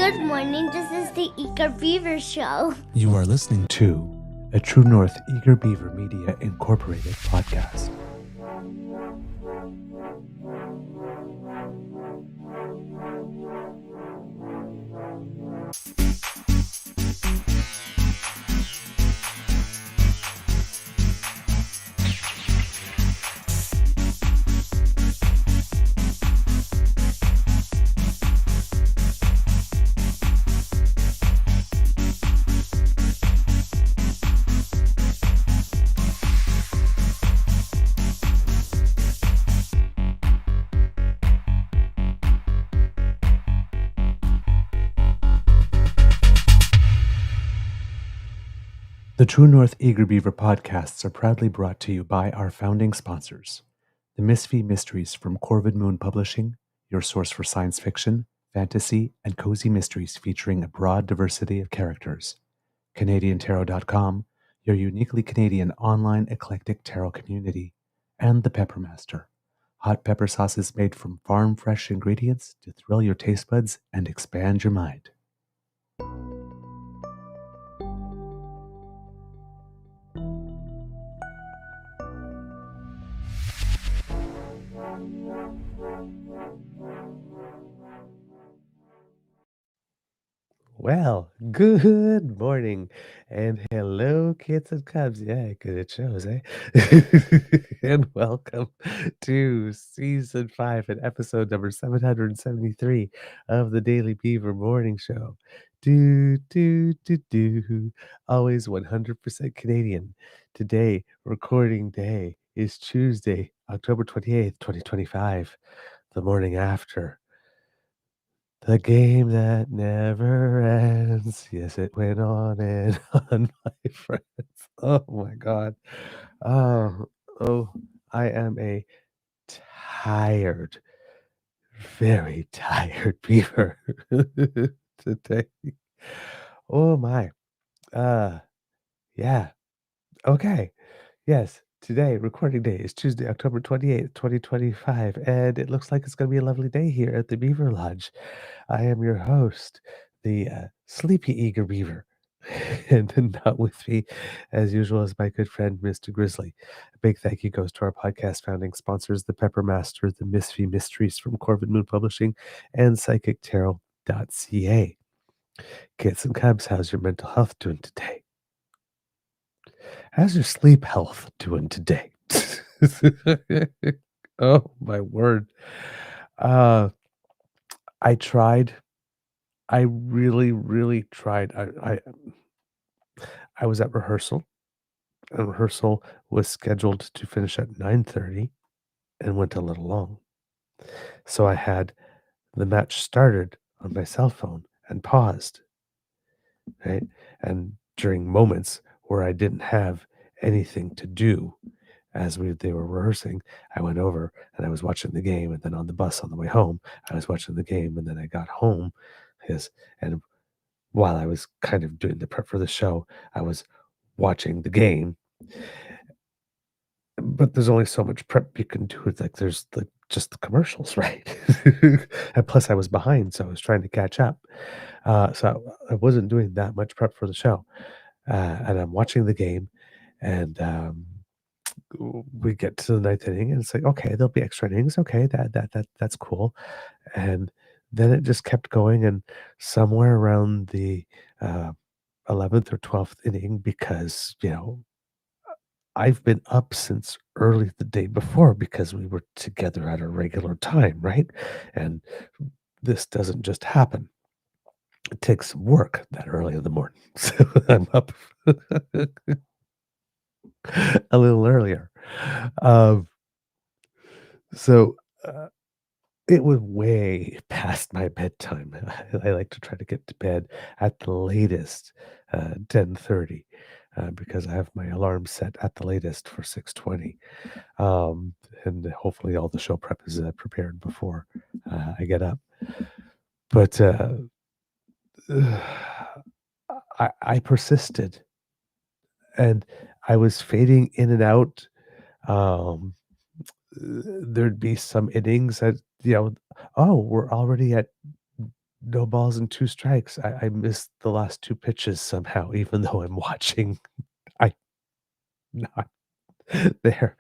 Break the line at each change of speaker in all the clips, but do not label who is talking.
Good morning. This is the Eager Beaver Show.
You are listening to a True North Eager Beaver Media Incorporated podcast. The True North Eager Beaver podcasts are proudly brought to you by our founding sponsors, the Misfit Mysteries from Corvid Moon Publishing, your source for science fiction, fantasy, and cozy mysteries featuring a broad diversity of characters, CanadianTarot.com, your uniquely Canadian online eclectic tarot community, and the Peppermaster, hot pepper sauces made from farm-fresh ingredients to thrill your taste buds and expand your mind. Well, good morning and hello, kids and cubs. Yeah, good it shows, eh? And welcome to season 5 and episode number 773 of the Daily Beaver Morning Show. Do. Always 100% Canadian. Today, recording day is Tuesday, October 28th, 2025, the morning after. The game that never ends. Yes, it went on and on, my friends. Oh my God. Oh, I am a tired, very tired beaver today. Oh my. Uh, yeah. Okay. Yes. Today, recording day is Tuesday, October 28th, 2025, and it looks like it's going to be a lovely day here at the Beaver Lodge. I am your host, the sleepy eager beaver. And then not with me, as usual, is my good friend, Mr. Grizzly. A big thank you goes to our podcast founding sponsors, the Peppermaster, the Misfit Mysteries from Corvid Moon Publishing, and PsychicTarot.ca. Kids and cubs, how's your mental health doing today? How's your sleep health doing today? Oh, my word. I tried. I really tried. I was at rehearsal, and rehearsal was scheduled to finish at 9:30 and went a little long. So I had the match started on my cell phone and paused, right? And during moments where I didn't have anything to do as they were rehearsing, I went over and I was watching the game, and then on the bus on the way home, I was watching the game, and then I got home, and while I was kind of doing the prep for the show, I was watching the game. But there's only so much prep you can do. It's like there's just the commercials, right? And plus, I was behind, so I was trying to catch up. So I wasn't doing that much prep for the show. And I'm watching the game, and we get to the ninth inning, and it's like, okay, there'll be extra innings. Okay, that's cool. And then it just kept going, and somewhere around the 11th or 12th inning, because I've been up since early the day before because we were together at a regular time, right? And this doesn't just happen. It takes some work that early in the morning. So I'm up a little earlier. Um, so it was way past my bedtime. I like to try to get to bed at the latest 10:30 because I have my alarm set at the latest for 6:20. And hopefully all the show prep is prepared before I get up. But I persisted, and I was fading in and out. Um, there'd be some innings that, oh, we're already at no balls and 2 strikes. I missed the last 2 pitches somehow, even though I'm watching. I'm not there.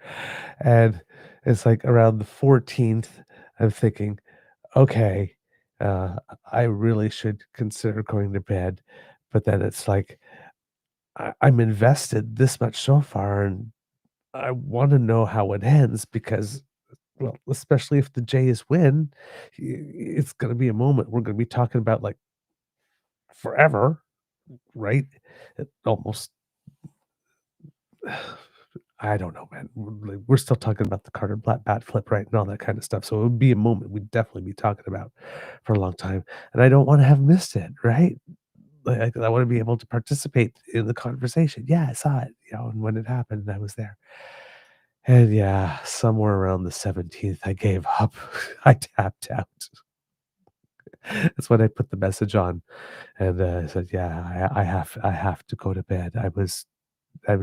And it's like around the 14th, I'm thinking, "Okay, uh, I really should consider going to bed." But then it's like, I'm invested this much so far, and I wanna know how it ends because, well, especially if the Jays win, it's gonna be a moment we're gonna be talking about, like, forever, right? It almost I don't know, man. We're still talking about the Carter Blatt bat flip, right, and all that kinda stuff, so it would be a moment we'd definitely be talking about for a long time, and I don't wanna have missed it, right? Like, I wanna be able to participate in the conversation. "Yeah, I saw it," and when it happened, I was there. And yeah, somewhere around the 17th, I gave up. I tapped out. That's when I put the message on and, I said, "Yeah, I have to go to bed." I was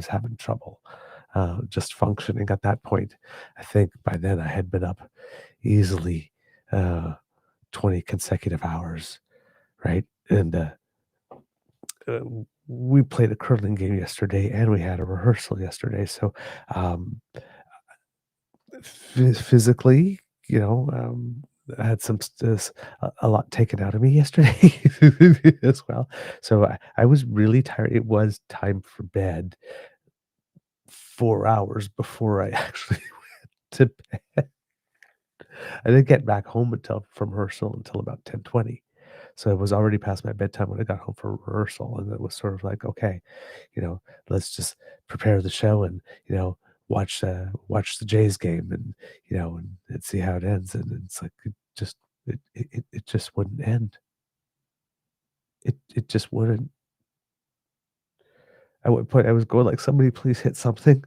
having trouble, just functioning at that point. I think by then I had been up easily, uh, 20 consecutive hours, right? And, uh, we played a curling game yesterday, and we had a rehearsal yesterday, so, um physically, I had some a lot taken out of me yesterday as well. So I was really tired. It was time for bed 4 hours before I actually to bed. I didn't get back home until from rehearsal until about 10:20. So it was already past my bedtime when I got home from rehearsal, and it was sort of like, okay, you know, let's just prepare the show and, watch the Jays game and, and see how it ends. And it's like it just wouldn't end. It just wouldn't. At one point I was going like, somebody please hit something.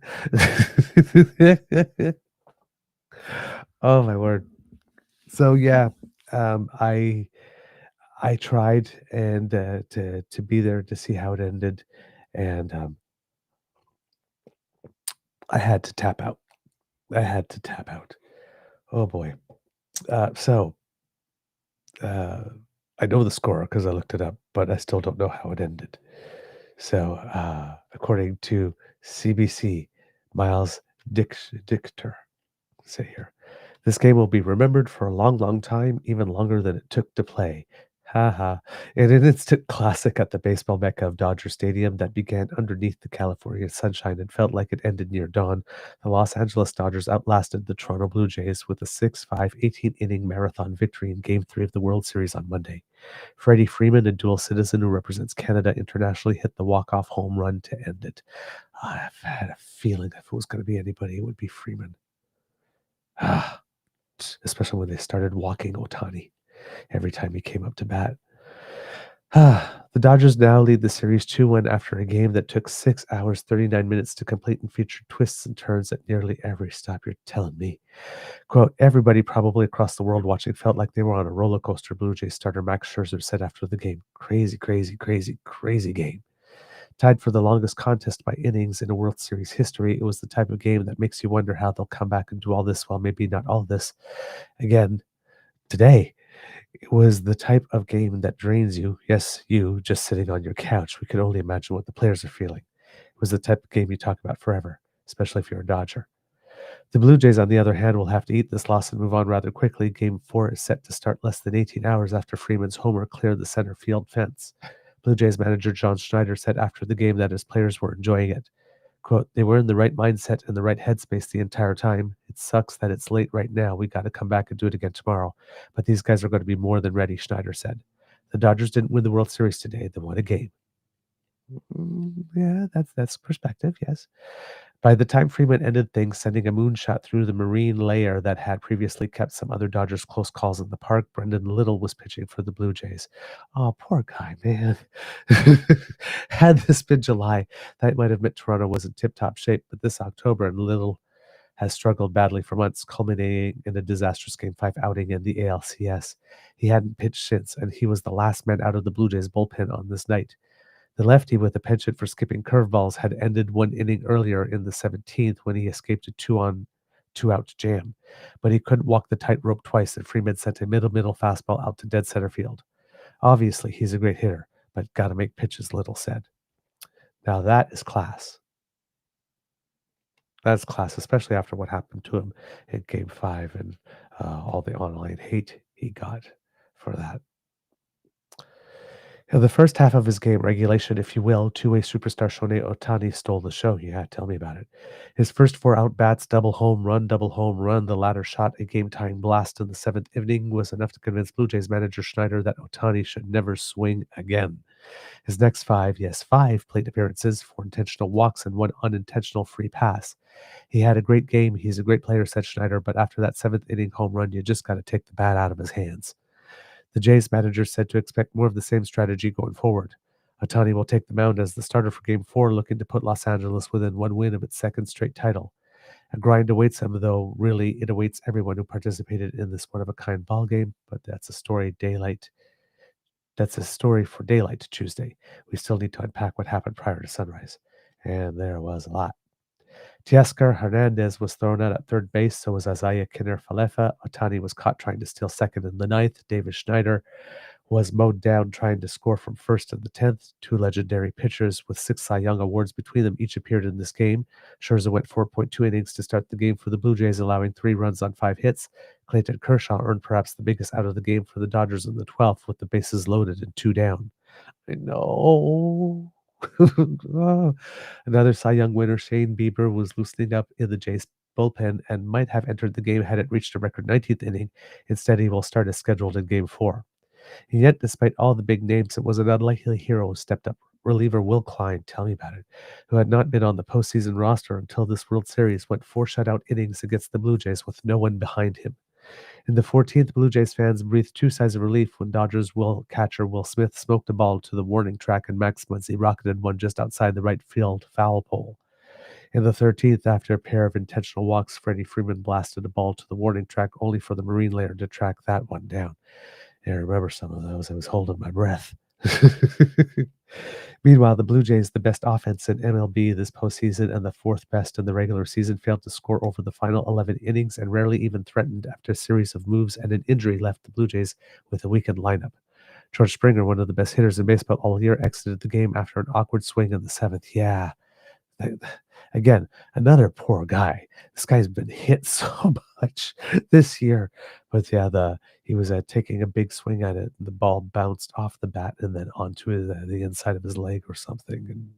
Oh my word. So yeah, I tried and to be there to see how it ended, and I had to tap out. I had to tap out. Oh boy. So uh, I know the score because I looked it up, but I still don't know how it ended. So according to CBC, Miles Dichter, say here. This game will be remembered for a long, long time, even longer than it took to play. Ha ha. In an instant classic at the baseball mecca of Dodger Stadium that began underneath the California sunshine and felt like it ended near dawn, the Los Angeles Dodgers outlasted the Toronto Blue Jays with a 6-5 18-inning marathon victory in Game 3 of the World Series on Monday. Freddie Freeman, a dual citizen who represents Canada internationally, hit the walk-off home run to end it. I've had a feeling if it was going to be anybody, it would be Freeman. Especially when they started walking Otani every time he came up to bat. The Dodgers now lead the series 2-1 after a game that took 6 hours, 39 minutes to complete and featured twists and turns at nearly every stop. You're telling me. Quote, everybody probably across the world watching felt like they were on a roller coaster, Blue Jays starter Max Scherzer said after the game. Crazy, crazy, crazy, crazy game. Tied for the longest contest by innings in a World Series history, it was the type of game that makes you wonder how they'll come back and do all this, well, maybe not all this again today. It was the type of game that drains you. Yes, you just sitting on your couch. We can only imagine what the players are feeling. It was the type of game you talk about forever, especially if you're a Dodger. The Blue Jays, on the other hand, will have to eat this loss and move on rather quickly. Game 4 is set to start less than 18 hours after Freeman's homer cleared the center field fence. Blue Jays manager John Schneider said after the game that his players were enjoying it. Quote, they were in the right mindset and the right headspace the entire time. It sucks that it's late right now. We got to come back and do it again tomorrow. But these guys are going to be more than ready, Schneider said. The Dodgers didn't win the World Series today. They won a game. Yeah, that's perspective, yes. By the time Freeman ended things, sending a moonshot through the marine layer that had previously kept some other Dodgers close calls in the park, Brendan Little was pitching for the Blue Jays. Oh, poor guy, man. Had this been July, that might have meant Toronto was in tip-top shape, but this October, and Little has struggled badly for months, culminating in a disastrous Game 5 outing in the ALCS. He hadn't pitched since, and he was the last man out of the Blue Jays bullpen on this night. The lefty with a penchant for skipping curveballs had ended one inning earlier in the 17th when he escaped a two-out jam, but he couldn't walk the tightrope twice, and Freeman sent a middle fastball out to dead center field. Obviously, he's a great hitter, but got to make pitches, Little said. Now that is class. That's class, especially after what happened to him in Game 5 and all the online hate he got for that. In the first half of his game, regulation, if you will, two-way superstar Shohei Ohtani stole the show. Yeah, tell me about it. His first four out-bats, double home run, the latter shot a game-tying blast in the seventh inning, was enough to convince Blue Jays manager Schneider that Ohtani should never swing again. His next five, yes, five plate appearances, four intentional walks, and one unintentional free pass. He had a great game. He's a great player, said Schneider, but after that seventh inning home run, you just got to take the bat out of his hands. The Jays manager said to expect more of the same strategy going forward. Ohtani will take the mound as the starter for Game 4, looking to put Los Angeles within one win of its second straight title. A grind awaits him, though really it awaits everyone who participated in this one-of-a-kind ball game, but that's a story for Daylight Tuesday. We still need to unpack what happened prior to sunrise. And there was a lot. Teoscar Hernandez was thrown out at third base, so was Isaiah Kinner-Falefa. Ohtani was caught trying to steal second in the ninth. Davis Schneider was mowed down trying to score from first in the 10th. Two legendary pitchers with 6 Cy Young awards between them each appeared in this game. Scherzer went 4.2 innings to start the game for the Blue Jays, allowing 3 runs on 5 hits. Clayton Kershaw earned perhaps the biggest out of the game for the Dodgers in the 12th with the bases loaded and 2 down. I know. Oh. Another Cy Young winner, Shane Bieber, was loosening up in the Jays bullpen and might have entered the game had it reached a record 19th inning. Instead, he will start as scheduled in Game 4. And yet, despite all the big names, it was an unlikely hero who stepped up. Reliever Will Klein, tell me about it, who had not been on the postseason roster until this World Series, went 4 shutout innings against the Blue Jays with no one behind him. In the 14th, Blue Jays fans breathed 2 sighs of relief when Dodgers catcher Will Smith smoked a ball to the warning track and Max Muncy rocketed one just outside the right field foul pole. In the 13th, after a pair of intentional walks, Freddie Freeman blasted a ball to the warning track only for the Marine layer to track that one down. I remember some of those. I was holding my breath. Meanwhile, the Blue Jays, the best offense in MLB this postseason and the 4th best in the regular season, failed to score over the final 11 innings and rarely even threatened after a series of moves and an injury left the Blue Jays with a weakened lineup. George Springer, one of the best hitters in baseball all year, exited the game after an awkward swing in the 7th. Yeah. Again, another poor guy. This guy's been hit so much this year. But yeah, he was taking a big swing at it. And the ball bounced off the bat and then onto the inside of his leg or something, and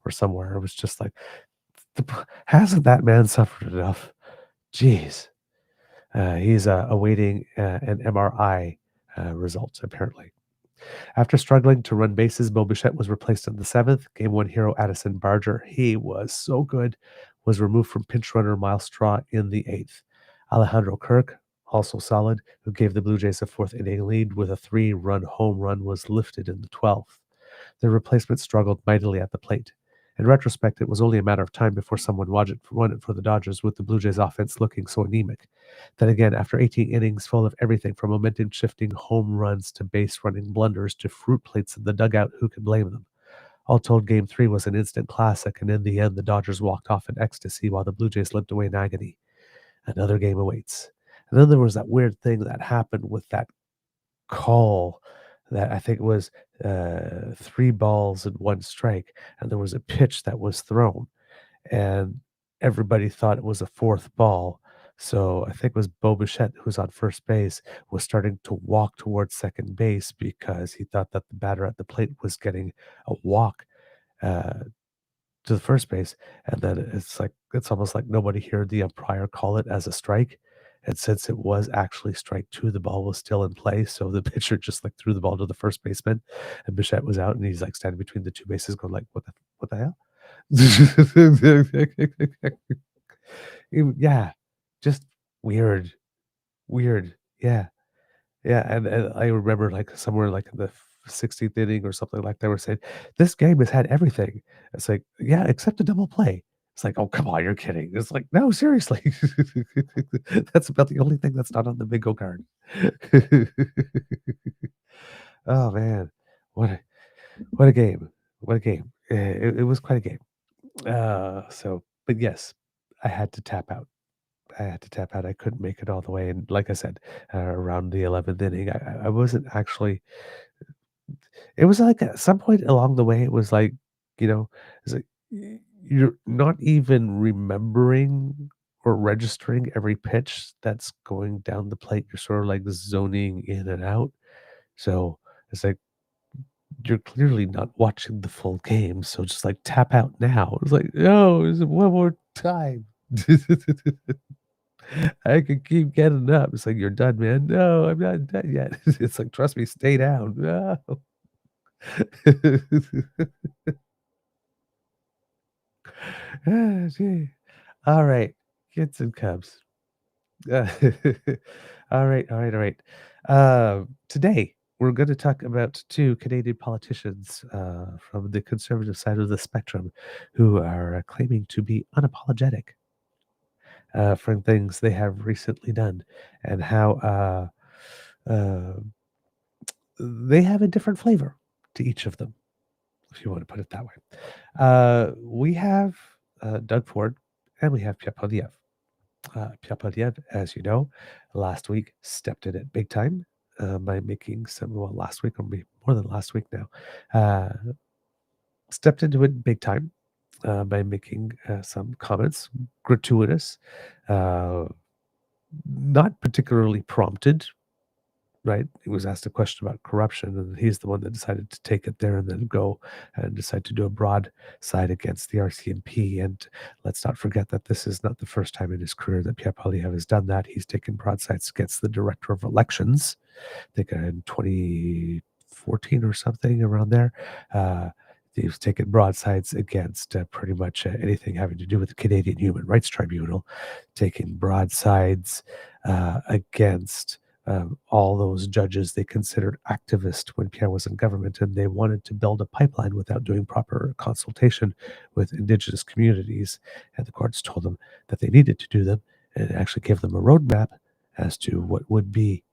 or somewhere. It was just like, hasn't that man suffered enough? Jeez. He's awaiting an MRI result, apparently. After struggling to run bases, Bo Bichette was replaced in the 7th. Game 1 hero Addison Barger, he was so good, was removed from pinch runner Miles Straw in the 8th. Alejandro Kirk, also solid, who gave the Blue Jays a 4th inning lead with a 3-run home run, was lifted in the 12th. The replacement struggled mightily at the plate. In retrospect, it was only a matter of time before someone won it for the Dodgers, with the Blue Jays offense looking so anemic. Then again, after 18 innings full of everything from momentum-shifting home runs to base-running blunders to fruit plates in the dugout, who could blame them? All told, Game 3 was an instant classic, and in the end, the Dodgers walked off in ecstasy while the Blue Jays limped away in agony. Another game awaits. And then there was that weird thing that happened with that call that I think it was 3 balls and 1 strike, and there was a pitch that was thrown, and everybody thought it was a 4th ball. So I think it was Bo Bichette, who's on first base, was starting to walk towards second base because he thought that the batter at the plate was getting a walk uh, to the first base. And then it's almost like nobody heard the umpire call it as a strike. And since it was actually strike 2, the ball was still in play. So the pitcher just like threw the ball to the first baseman, and Bichette was out, and he's like standing between the 2 bases, going like, "What the hell?" Yeah, just weird, weird. Yeah, yeah. And I remember like somewhere like in the 16th inning or something like that, were saying this game has had everything. It's like, yeah, except a double play. It's like, oh, come on, you're kidding. It's like, no, seriously. That's about the only thing that's not on the bingo card. Oh man, what a what a game! What a game! It was quite a game. But yes, I had to tap out. I had to tap out. I couldn't make it all the way, and like I said, around the 11th inning, I wasn't actually. It was like at some point along the way, it was like, it's like you're not even remembering or registering every pitch that's going down the plate. You're sort of like zoning in and out. So it's like you're clearly not watching the full game. So just like tap out now. It's like, no, is it one more time? I could keep getting up. It's like, you're done, man. No, I'm not done yet. It's like, trust me, stay down. No. Ah, gee. All right, kids and cubs. Uh, all right. Today we're going to talk about two Canadian politicians from the conservative side of the spectrum who are claiming to be unapologetic for things they have recently done and how uh, they have a different flavor to each of them, if you want to put it that way. We have Doug Ford and we have Pierre Poilievre. Pierre Poilievre, as you know, last week stepped in it big time by making some, well, last week or maybe more than last week now, stepped into it big time by making some comments, gratuitous, uh, not particularly prompted. Right? He was asked a question about corruption, and he's the one that decided to take it there and then go and decide to do a broadside against the RCMP. And let's not forget that this is not the first time in his career that Pierre Poilievre has done that. He's taken broadsides against the director of elections, I think in 2014 or something around there. He's taken broadsides against pretty much anything having to do with the Canadian Human Rights Tribunal, taking broadsides against all those judges they considered activist when Pierre was in government, and they wanted to build a pipeline without doing proper consultation with Indigenous communities. And the courts told them that they needed to do them and actually gave them a roadmap as to what would be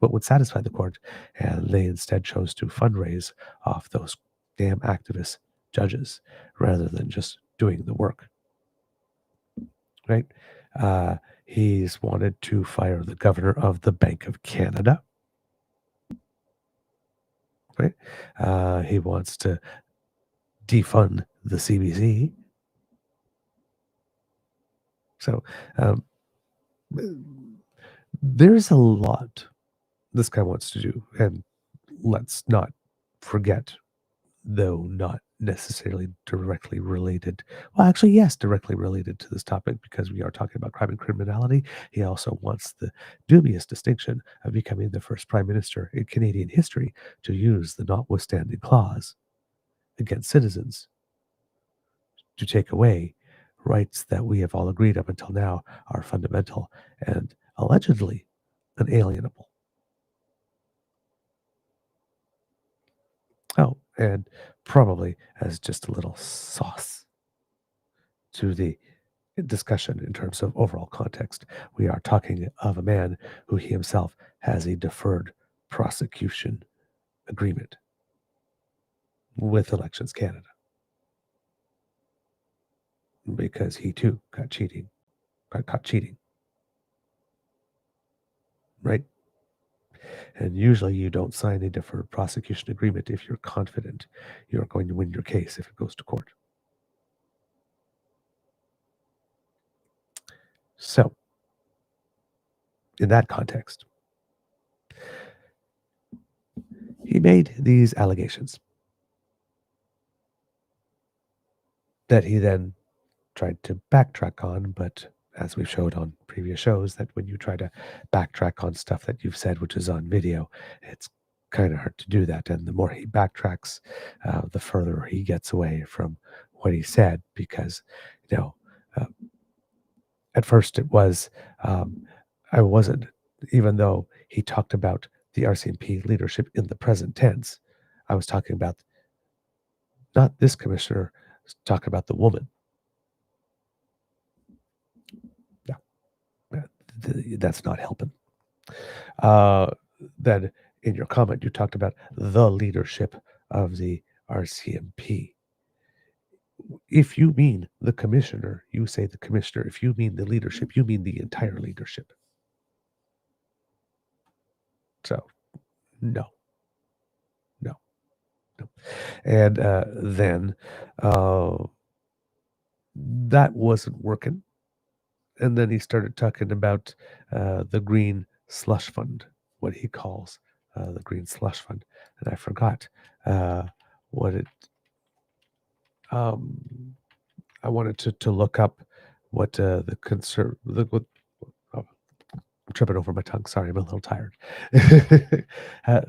what would satisfy the court. And they instead chose to fundraise off those damn activist judges rather than just doing the work. Right? He's wanted to fire the governor of the Bank of Canada. Right? He wants to defund the CBC. So there's a lot this guy wants to do. And let's not forget, though not necessarily directly related. Well, actually, yes, directly related to this topic because we are talking about crime and criminality. He also wants the dubious distinction of becoming the first prime minister in Canadian history to use the notwithstanding clause against citizens to take away rights that we have all agreed up until now are fundamental and allegedly unalienable. Oh, and probably as just a little sauce to the discussion in terms of overall context, we are talking of a man who he himself has a deferred prosecution agreement with Elections Canada because he too got caught cheating, right? And usually you don't sign a deferred prosecution agreement if you're confident you're going to win your case if it goes to court. So, in that context, he made these allegations that he then tried to backtrack on, but as we've showed on previous shows, that when you try to backtrack on stuff that you've said, which is on video, it's kind of hard to do that. And the more he backtracks, the further he gets away from what he said, because, you know, uh, at first it was, I wasn't, even though he talked about the RCMP leadership in the present tense, I was talking about not this commissioner, I was talking about the woman. Yeah, that's not helping. Then in your comment, you talked about the leadership of the RCMP. If you mean the commissioner, you say the commissioner. If you mean the leadership, you mean the entire leadership. So, no, no, no. And then uh, that wasn't working. And then he started talking about the green slush fund, what he calls the green slush fund. And I forgot what it, um, I wanted to look up what what, oh, I'm tripping over my tongue. Sorry, I'm a little tired. uh,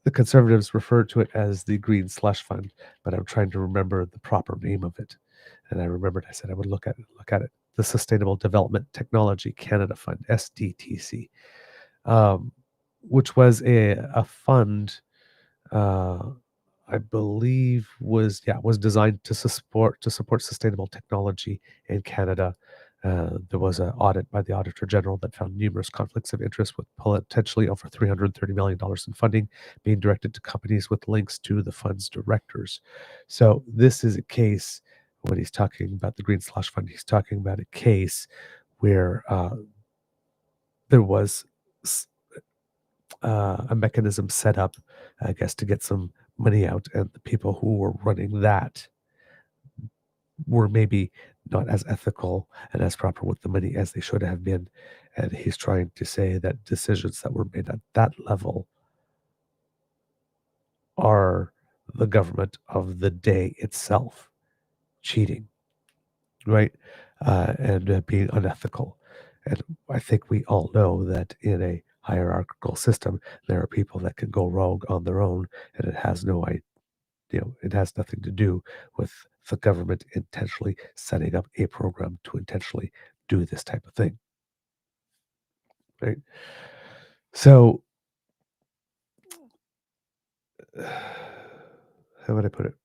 the conservatives refer to it as the green slush fund, but I'm trying to remember the proper name of it. And I remembered I said I would look at it. The Sustainable Development Technology Canada Fund, SDTC, um, which was a fund, uh, I believe was designed to support sustainable technology in Canada. There was an audit by the Auditor General that found numerous conflicts of interest with potentially over $330 million in funding being directed to companies with links to the fund's directors. So this is a case, when he's talking about the Green Slush Fund, he's talking about a case where there was a mechanism set up, I guess, to get some money out, and the people who were running that were maybe not as ethical and as proper with the money as they should have been. And he's trying to say that decisions that were made at that level are the government of the day itself cheating, right? And being unethical. And I think we all know that in a hierarchical system, there are people that can go rogue on their own, and it has no it has nothing to do with the government intentionally setting up a program to intentionally do this type of thing, right? So, how would I put it?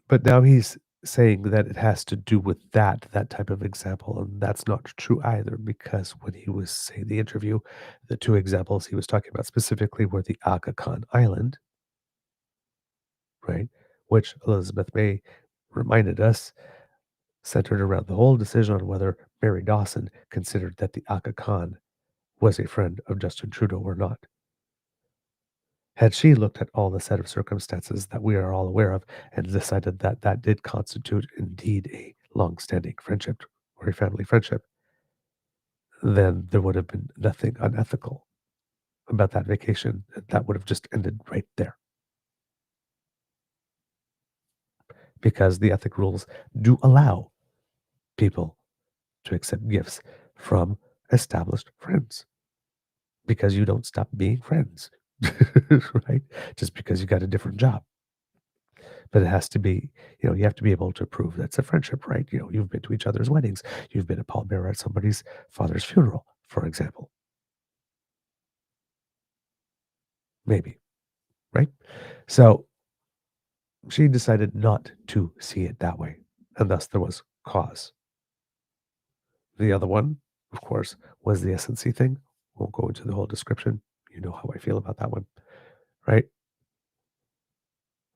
But now he's saying that it has to do with that type of example, and that's not true either, because when he was saying the interview, the two examples he was talking about specifically were the Aga Khan Island, right? Which Elizabeth May reminded us centered around the whole decision on whether Mary Dawson considered that the Aga Khan was a friend of Justin Trudeau or not. Had she looked at all the set of circumstances that we are all aware of and decided that that did constitute indeed a long-standing friendship or a family friendship, then there would have been nothing unethical about that vacation. That would have just ended right there, because the ethic rules do allow people to accept gifts from established friends, because you don't stop being friends, right? Just because you got a different job. But it has to be, you have to be able to prove that's a friendship, right? You've been to each other's weddings. You've been a pallbearer at somebody's father's funeral, for example. Maybe, right? So she decided not to see it that way, and thus there was cause. The other one, of course, was the SNC thing. Won't go into the whole description. You know how I feel about that one, right?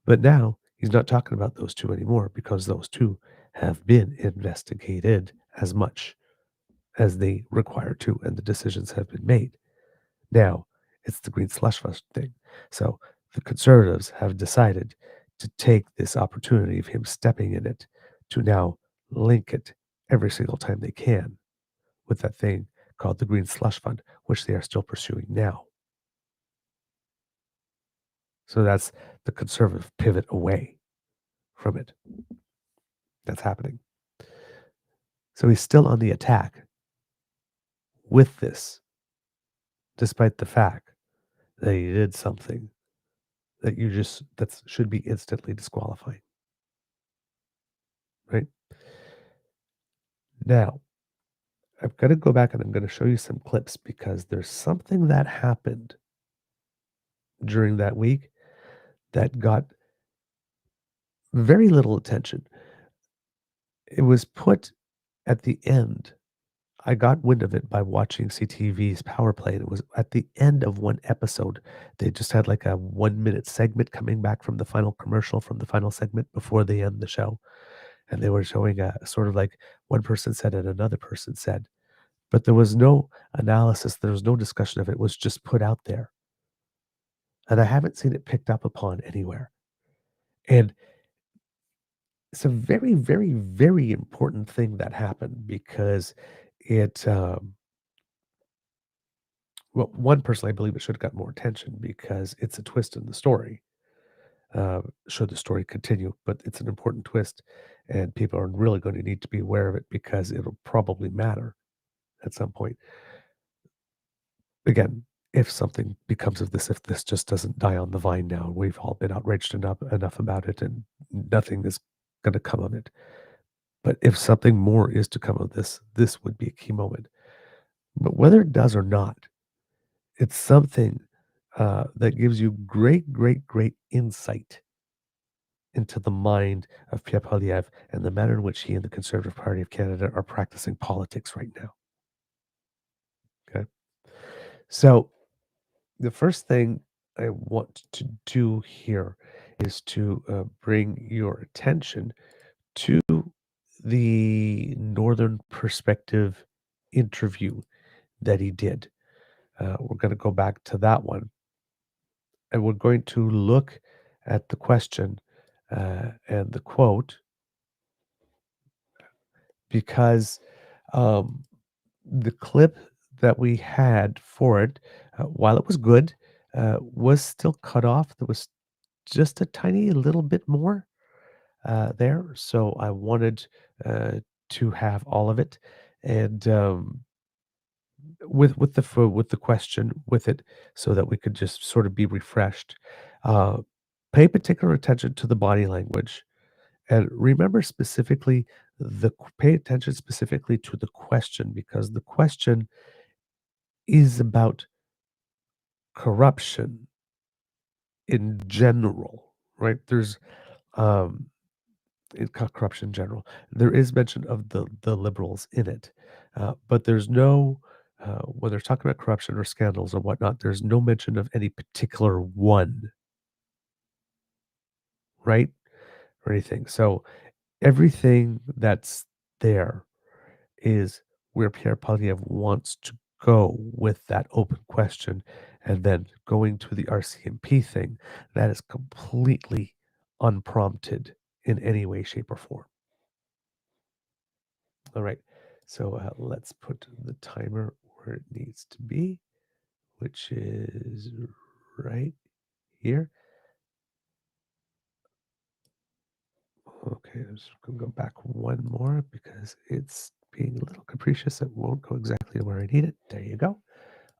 But now he's not talking about those two anymore, because those two have been investigated as much as they require to, and the decisions have been made. Now it's the green slush fund thing. So the conservatives have decided to take this opportunity of him stepping in it to now link it every single time they can with that thing called the green slush fund, which they are still pursuing now. So that's the conservative pivot away from it. That's happening. So he's still on the attack with this, despite the fact that he did something that should be instantly disqualifying, right? Now, I'm going to go back and I'm going to show you some clips, because there's something that happened during that week that got very little attention. It was put at the end. I got wind of it by watching CTV's Power Play. It was at the end of one episode. They just had like a 1-minute segment coming back from the final commercial from the final segment before they end the show. and they were showing a sort of like one person said and another person said, but there was no analysis. There was no discussion of it. It was just put out there. And I haven't seen it picked up upon anywhere. And it's a very, very, very important thing that happened because it, well, one person, I believe it should have got more attention because it's a twist in the story. Should the story continue, but it's an important twist, and people are really going to need to be aware of it because it'll probably matter at some point. Again, if something becomes of this, if this just doesn't die on the vine now, we've all been outraged enough about it, and nothing is going to come of it. But if something more is to come of this, this would be a key moment. But whether it does or not, it's something that gives you great, great, great insight into the mind of Pierre Poilievre and the manner in which he and the Conservative Party of Canada are practicing politics right now. Okay. So the first thing I want to do here is to bring your attention to the Northern Perspective interview that he did. We're going to go back to that one. And we're going to look at the question and the quote because the clip that we had for it, while it was good, was still cut off. There was just a tiny little bit more there. So I wanted to have all of it. And with the question with it so that we could just sort of be refreshed. Uh, Pay particular attention to the body language and remember specifically pay attention specifically to the question because the question is about corruption in general, right? There's corruption in general. There is mention of the liberals in it, but there's no when they're talking about corruption or scandals or whatnot. There's no mention of any particular one, right, or anything. So everything that's there is where Pierre Poilievre wants to go with that open question, and then going to the RCMP thing that is completely unprompted in any way, shape, or form. All right, so let's put the timer where it needs to be, which is right here. Okay, I'm just going to go back one more because it's being a little capricious. It won't go exactly where I need it. There you go.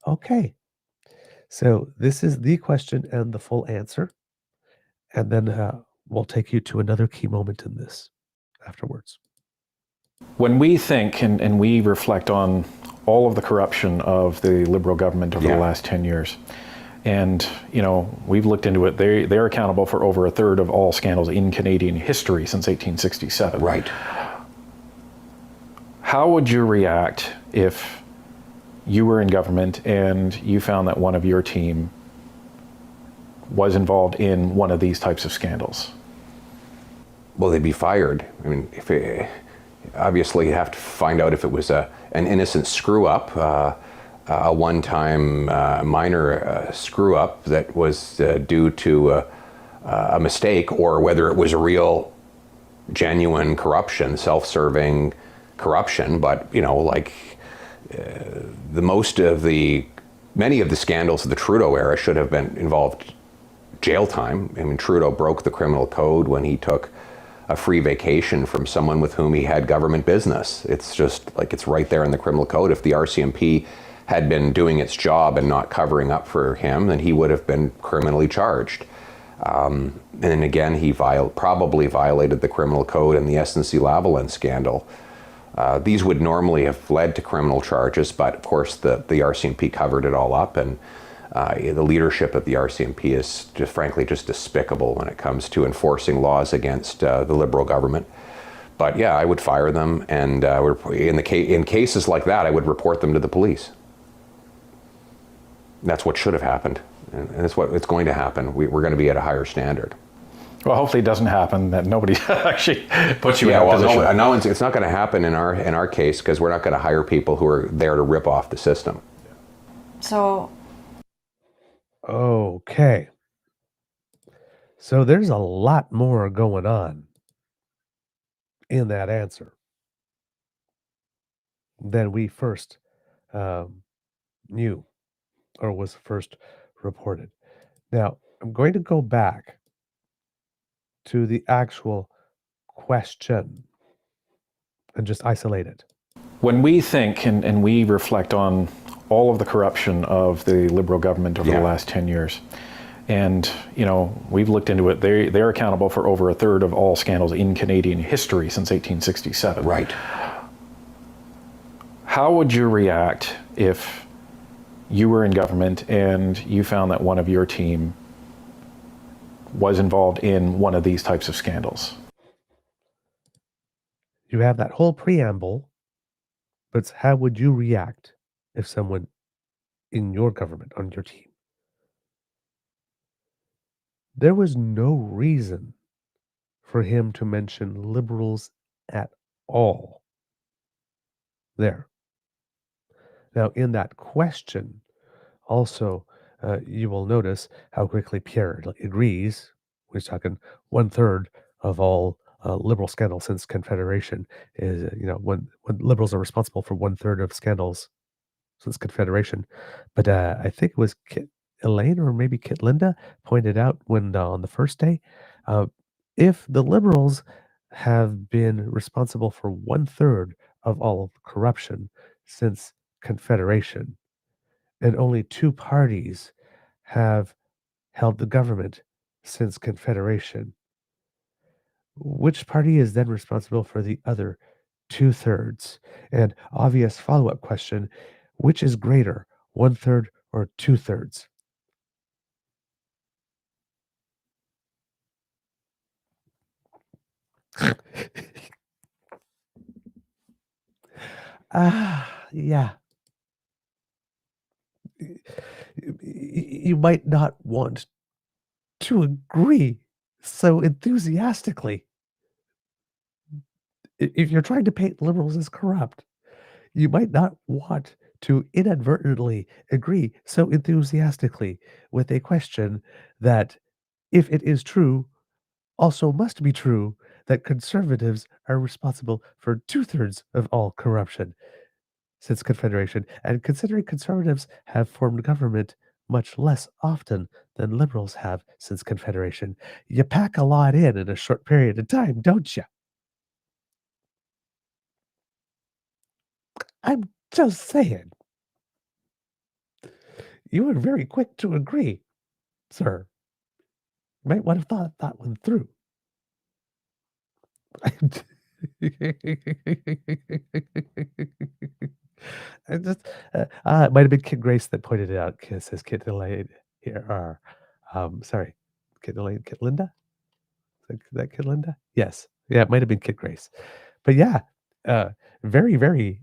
Okay. So this is the question and the full answer. And then we'll take you to another key moment in this afterwards.
When we think and we reflect on all of the corruption of the Liberal government over the last 10 years, and, you know, we've looked into it. They're accountable for over a third of all scandals in Canadian history since 1867.
Right.
How would you react if you were in government and you found that one of your team was involved in one of these types of scandals?
Well, they'd be fired. I mean, obviously you have to find out if it was an innocent screw-up, a one-time minor screw-up that was due to a mistake, or whether it was a real, genuine corruption, self-serving corruption. But, you know, like many of the scandals of the Trudeau era should have been involved jail time. I mean, Trudeau broke the criminal code when he took a free vacation from someone with whom he had government business. It's just like, it's right there in the criminal code. If the RCMP had been doing its job and not covering up for him, then he would have been criminally charged. And then again, he probably violated the criminal code in the SNC-Lavalin scandal. These would normally have led to criminal charges, but of course the RCMP covered it all up, and the leadership of the RCMP is just frankly just despicable when it comes to enforcing laws against the Liberal government. But yeah, I would fire them, and in cases like that, I would report them to the police. That's what should have happened, and that's what it's going to happen. We're going to be at a higher standard.
Well, hopefully it doesn't happen, that nobody actually puts you in a position.
No, it's not going to happen in our case, because we're not going to hire people who are there to rip off the system.
So,
Okay. So there's a lot more going on in that answer than we first knew or was first reported. Now, I'm going to go back to the actual question and just isolate it.
When we think and we reflect on all of the corruption of the Liberal government over the last 10 years, and, you know, we've looked into it, they're accountable for over a third of all scandals in Canadian history since 1867.
Right.
How would you react if you were in government and you found that one of your team was involved in one of these types of scandals?
You have that whole preamble, but how would you react if someone in your government, on your team? There was no reason for him to mention liberals at all there. Now, in that question, also, you will notice how quickly Pierre agrees. We're talking 1/3 of all liberal scandals since Confederation is, when liberals are responsible for 1/3 of scandals since Confederation. But I think it was Elaine or maybe Kit Linda pointed out when on the first day, uh, if the liberals have been responsible for 1/3 of all corruption since Confederation, and only two parties have held the government since Confederation, which party is then responsible for the other 2/3? And obvious follow-up question, which is greater, 1/3 or 2/3? Yeah. You might not want to agree so enthusiastically. If you're trying to paint liberals as corrupt, you might not want to inadvertently agree so enthusiastically with a question that, if it is true, also must be true that conservatives are responsible for 2/3 of all corruption since Confederation, and considering conservatives have formed government much less often than liberals have since Confederation, you pack a lot in a short period of time, don't you? I'm just saying. You were very quick to agree, sir. You might want to thought that one through. I just, it might have been Kid Grace that pointed it out. Says Kid Elaine here. Or, sorry, Kid Elaine, Kid Linda. Is that Kid Linda? Yes. Yeah, it might have been Kid Grace. But yeah, very, very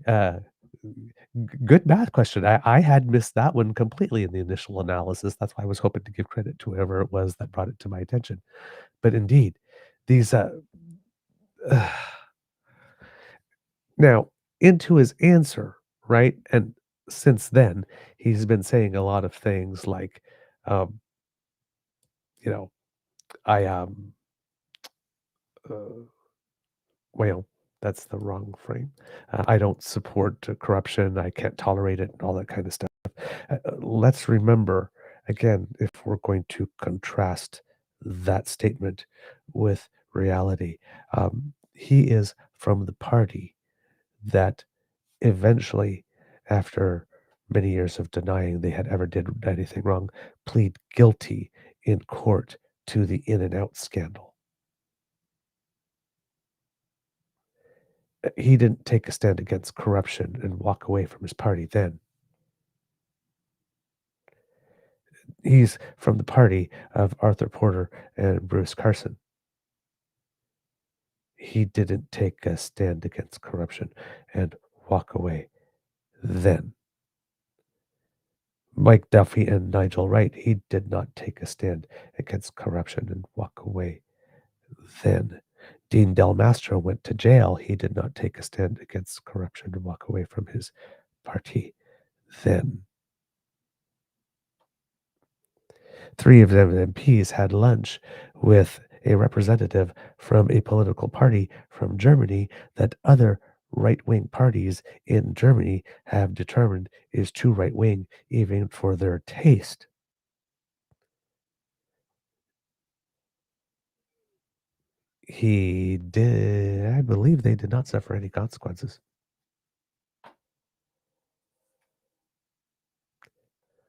good math question. I had missed that one completely in the initial analysis. That's why I was hoping to give credit to whoever it was that brought it to my attention. But indeed, these now into his answer, right? And since then, he's been saying a lot of things like, um, you know, I uh, well, that's the wrong frame. I don't support corruption. I can't tolerate it, and all that kind of stuff. Let's remember again, if we're going to contrast that statement with reality, he is from the party that eventually, after many years of denying they had ever did anything wrong, plead guilty in court to the In and Out scandal. He didn't take a stand against corruption and walk away from his party then. He's from the party of Arthur Porter and Bruce Carson. He didn't take a stand against corruption and walk away then. Mike Duffy and Nigel Wright, he did not take a stand against corruption and walk away Then Dean Del Mastro went to jail. He did not take a stand against corruption and walk away from his party. Then 3 of them MPs had lunch with a representative from a political party from Germany that other right-wing parties in Germany have determined is too right-wing even for their taste. He did, I believe they did not suffer any consequences.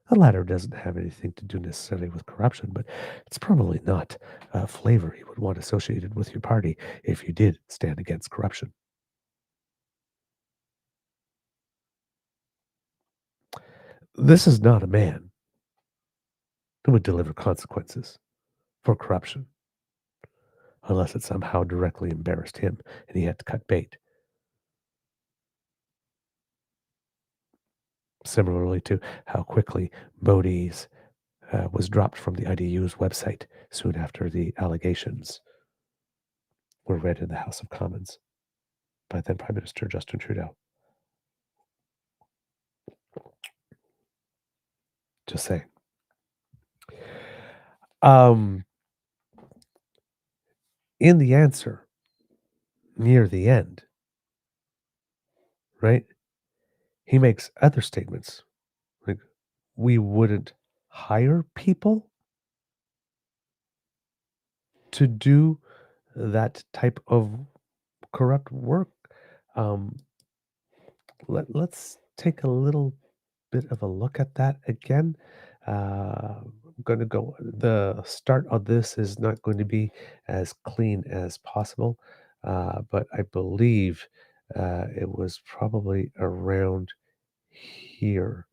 The latter doesn't have anything to do necessarily with corruption, but it's probably not a flavor you would want associated with your party if you did stand against corruption. This is not a man who would deliver consequences for corruption unless it somehow directly embarrassed him and he had to cut bait. Similarly to how quickly Modi's was dropped from the IDU's website soon after the allegations were read in the House of Commons by then Prime Minister Justin Trudeau. Just saying. In the answer, near the end, right, he makes other statements like, we wouldn't hire people to do that type of corrupt work. Let's take a little bit of a look at that again. I'm going to go, the start of this is not going to be as clean as possible, but I believe it was probably around here.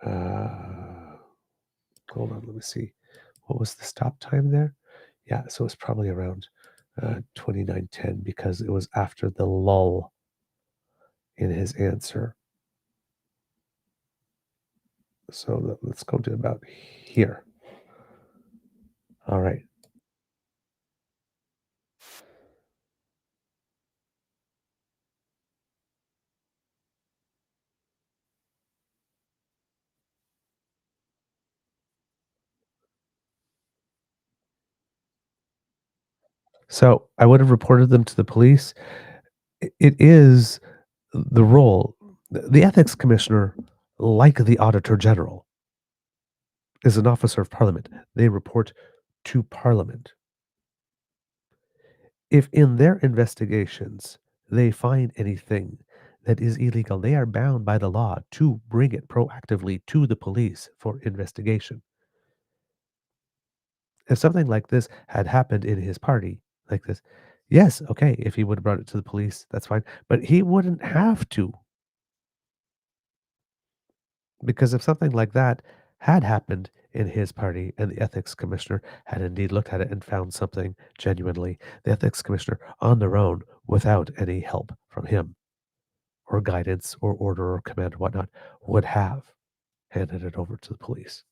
Hold on, let me see. What was the stop time there? Yeah, so it's probably around 29:10 because it was after the lull in his answer. So let's go to about here. All right. So I would have reported them to the police. It is the role. The ethics commissioner, like the auditor general, is an officer of parliament. They report to parliament. If in their investigations they find anything that is illegal, they are bound by the law to bring it proactively to the police for investigation. If something like this had happened in his party, like this, yes, okay, if he would have brought it to the police, that's fine. But he wouldn't have to. Because if something like that had happened in his party and the ethics commissioner had indeed looked at it and found something genuinely, the ethics commissioner on their own, without any help from him or guidance or order or command or whatnot, would have handed it over to the police.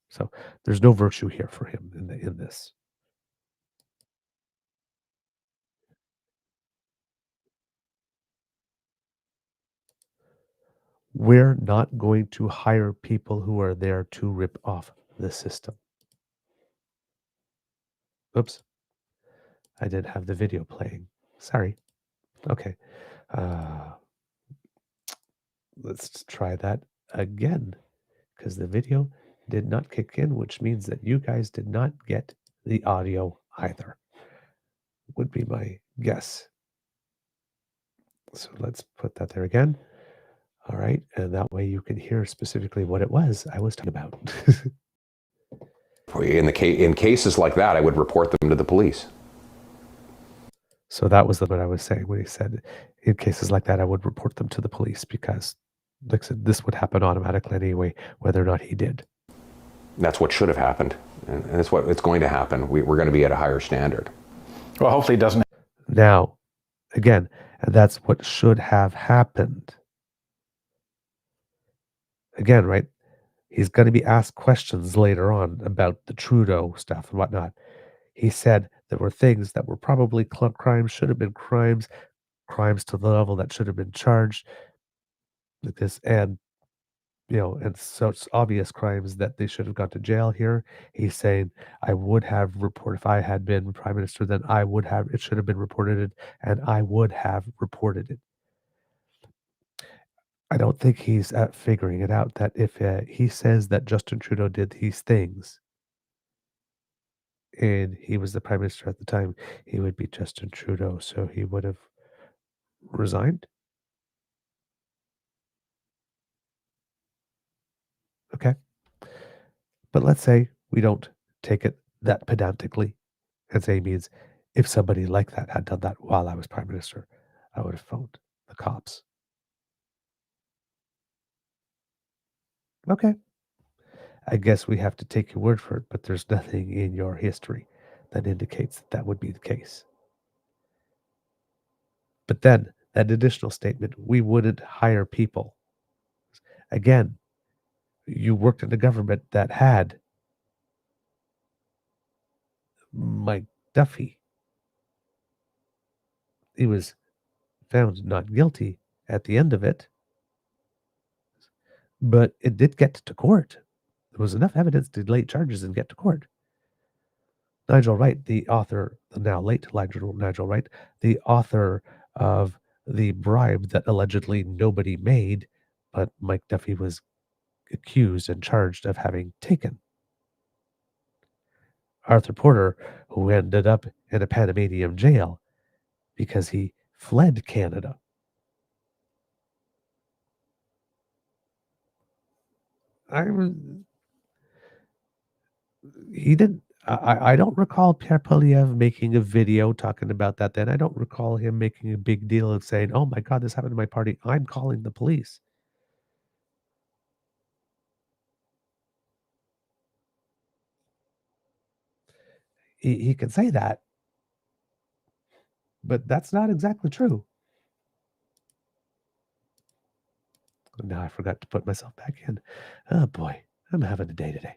So there's no virtue here for him in this. We're not going to hire people who are there to rip off the system. Oops. I didn't have the video playing. Sorry. Okay. Let's try that again because the video did not kick in, which means that you guys did not get the audio either, would be my guess. So let's put that there again. All right. And that way you can hear specifically what it was I was talking about.
In cases like that, I would report them to the police.
So that was what I was saying when he said, in cases like that, I would report them to the police because, like I said, this would happen automatically anyway, whether or not he did.
That's what should have happened, and that's what it's going to happen. We're going to be at a higher standard.
Well, hopefully it doesn't.
Now, again, that's what should have happened. Again, right? He's going to be asked questions later on about the Trudeau stuff and whatnot. He said there were things that were probably crimes, should have been crimes to the level that should have been charged like this, and and such obvious crimes that they should have gone to jail here. He's saying, I would have reported if I had been prime minister, then it should have been reported, and I would have reported it. I don't think he's figuring it out that if he says that Justin Trudeau did these things and he was the prime minister at the time, he would be Justin Trudeau. So he would have resigned. Okay. But let's say we don't take it that pedantically and say means if somebody like that had done that while I was prime minister, I would have phoned the cops. Okay. I guess we have to take your word for it, but there's nothing in your history that indicates that that would be the case. But then that additional statement, we wouldn't hire people. Again, you worked in a government that had Mike Duffy. He was found not guilty at the end of it, but it did get to court. There was enough evidence to lay charges and get to court. Nigel Wright, the author, the now late Nigel Wright, the author of the bribe that allegedly nobody made, but Mike Duffy was accused and charged of having taken. Arthur Porter, who ended up in a Panamanian jail because he fled Canada. He didn't. I don't recall Pierre Polyev making a video talking about that then. I don't recall him making a big deal of saying, oh my God, this happened to my party. I'm calling the police. He can say that, but that's not exactly true. Now I forgot to put myself back in. Oh boy, I'm having a day today.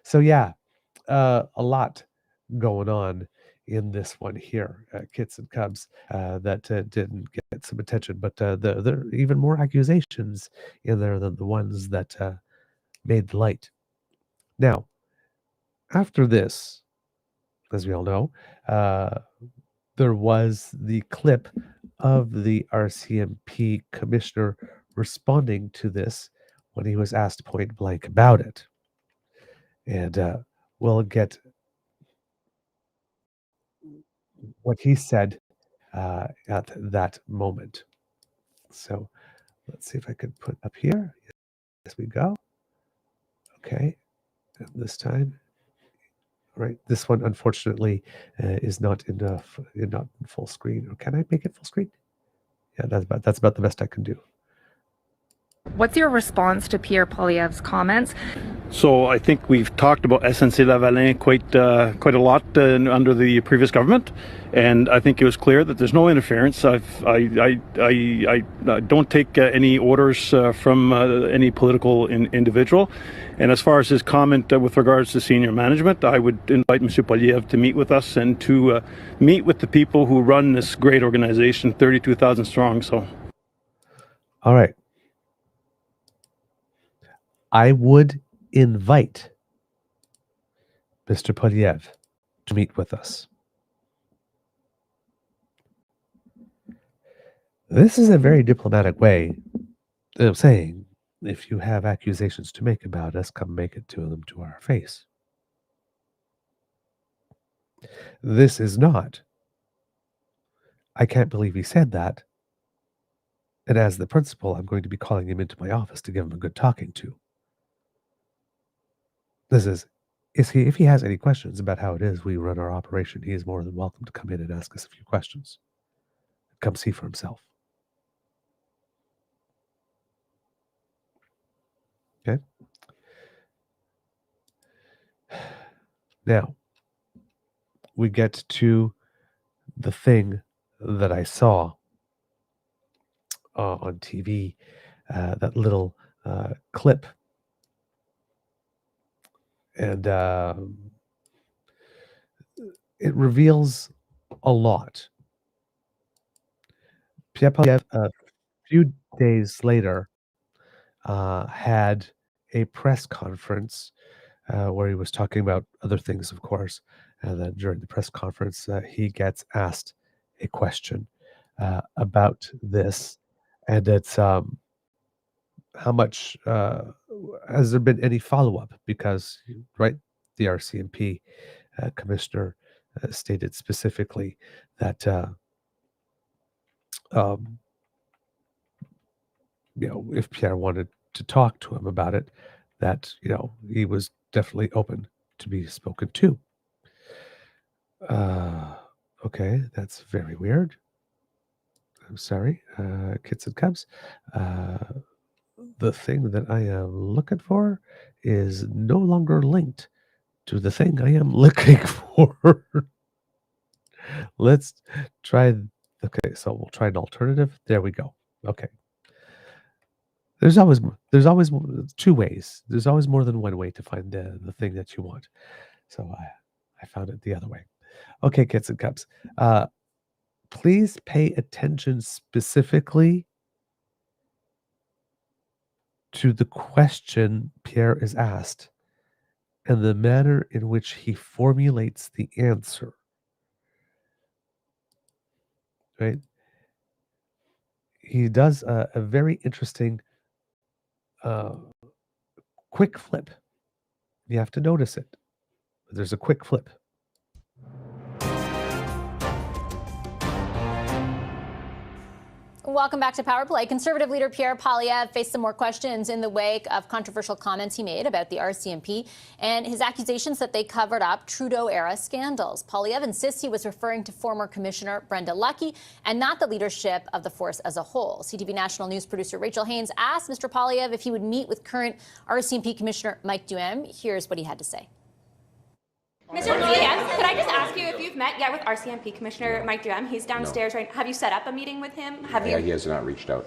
So yeah, a lot going on in this one here, Kits and Cubs, that didn't get some attention, but there are even more accusations in there than the ones that made the light. Now, after this, as we all know, there was the clip of the RCMP commissioner responding to this when he was asked point blank about it. And we'll get what he said at that moment. So let's see if I can put up here. Yes, we go. Okay. And this time, right? This one, unfortunately, is not in full screen. Or can I make it full screen? Yeah, that's about the best I can do.
What's your response to Pierre Poilievre's comments?
So I think we've talked about SNC-Lavalin quite a lot under the previous government, and I think it was clear that there's no interference. I don't take any orders from any political individual. And as far as his comment with regards to senior management, I would invite Monsieur Poilievre to meet with us and to meet with the people who run this great organization, 32,000 strong. So,
all right. I would invite Mr. Poilievre to meet with us. This is a very diplomatic way of saying, if you have accusations to make about us, come make it to them to our face. This is not, I can't believe he said that, and as the principal, I'm going to be calling him into my office to give him a good talking to. This is if he has any questions about how it is we run our operation, he is more than welcome to come in and ask us a few questions. Come see for himself. Okay? Now, we get to the thing that I saw on TV, that little clip And it reveals a lot. Pierre Poilievre, a few days later, had a press conference where he was talking about other things, of course. And then during the press conference, he gets asked a question about this. And it's how much has there been any follow up? Because, right, the RCMP commissioner stated specifically that um, if Pierre wanted to talk to him about it, that he was definitely open to be spoken to. Okay, that's very weird. I'm sorry, kids and cubs. The thing that I am looking for is no longer linked to the thing I am looking for. Let's try. Okay, so we'll try an alternative. There we go. Okay. There's always two ways. There's always more than one way to find the thing that you want. So I found it the other way. Okay, kids and cubs. Please pay attention specifically to the question Pierre is asked and the manner in which he formulates the answer. Right? He does a very interesting quick flip. You have to notice it. There's a quick flip.
Welcome back to Power Play. Conservative leader Pierre Poilievre faced some more questions in the wake of controversial comments he made about the RCMP and his accusations that they covered up Trudeau-era scandals. Poilievre insists he was referring to former Commissioner Brenda Lucki and not the leadership of the force as a whole. CTV National News producer Rachel Haynes asked Mr. Poilievre if he would meet with current RCMP Commissioner Mike Duhem. Here's what he had to say.
Mr. Poilievre, could I just ask you if you've met yet with RCMP Commissioner Mike Duhem? He's downstairs right now. Have you set up a meeting with him?
Yeah, he has not reached out.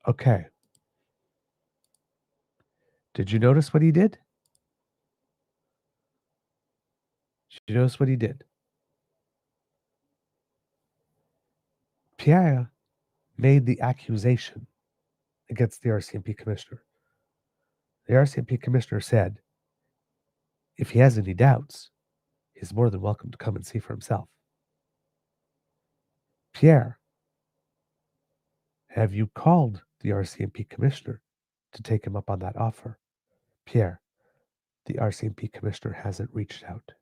Okay. Did you notice what he did? Did you notice what he did? Pierre made the accusation against the RCMP commissioner. The RCMP commissioner said, if he has any doubts, he's more than welcome to come and see for himself. Pierre, have you called the RCMP commissioner to take him up on that offer? Pierre, the RCMP commissioner hasn't reached out.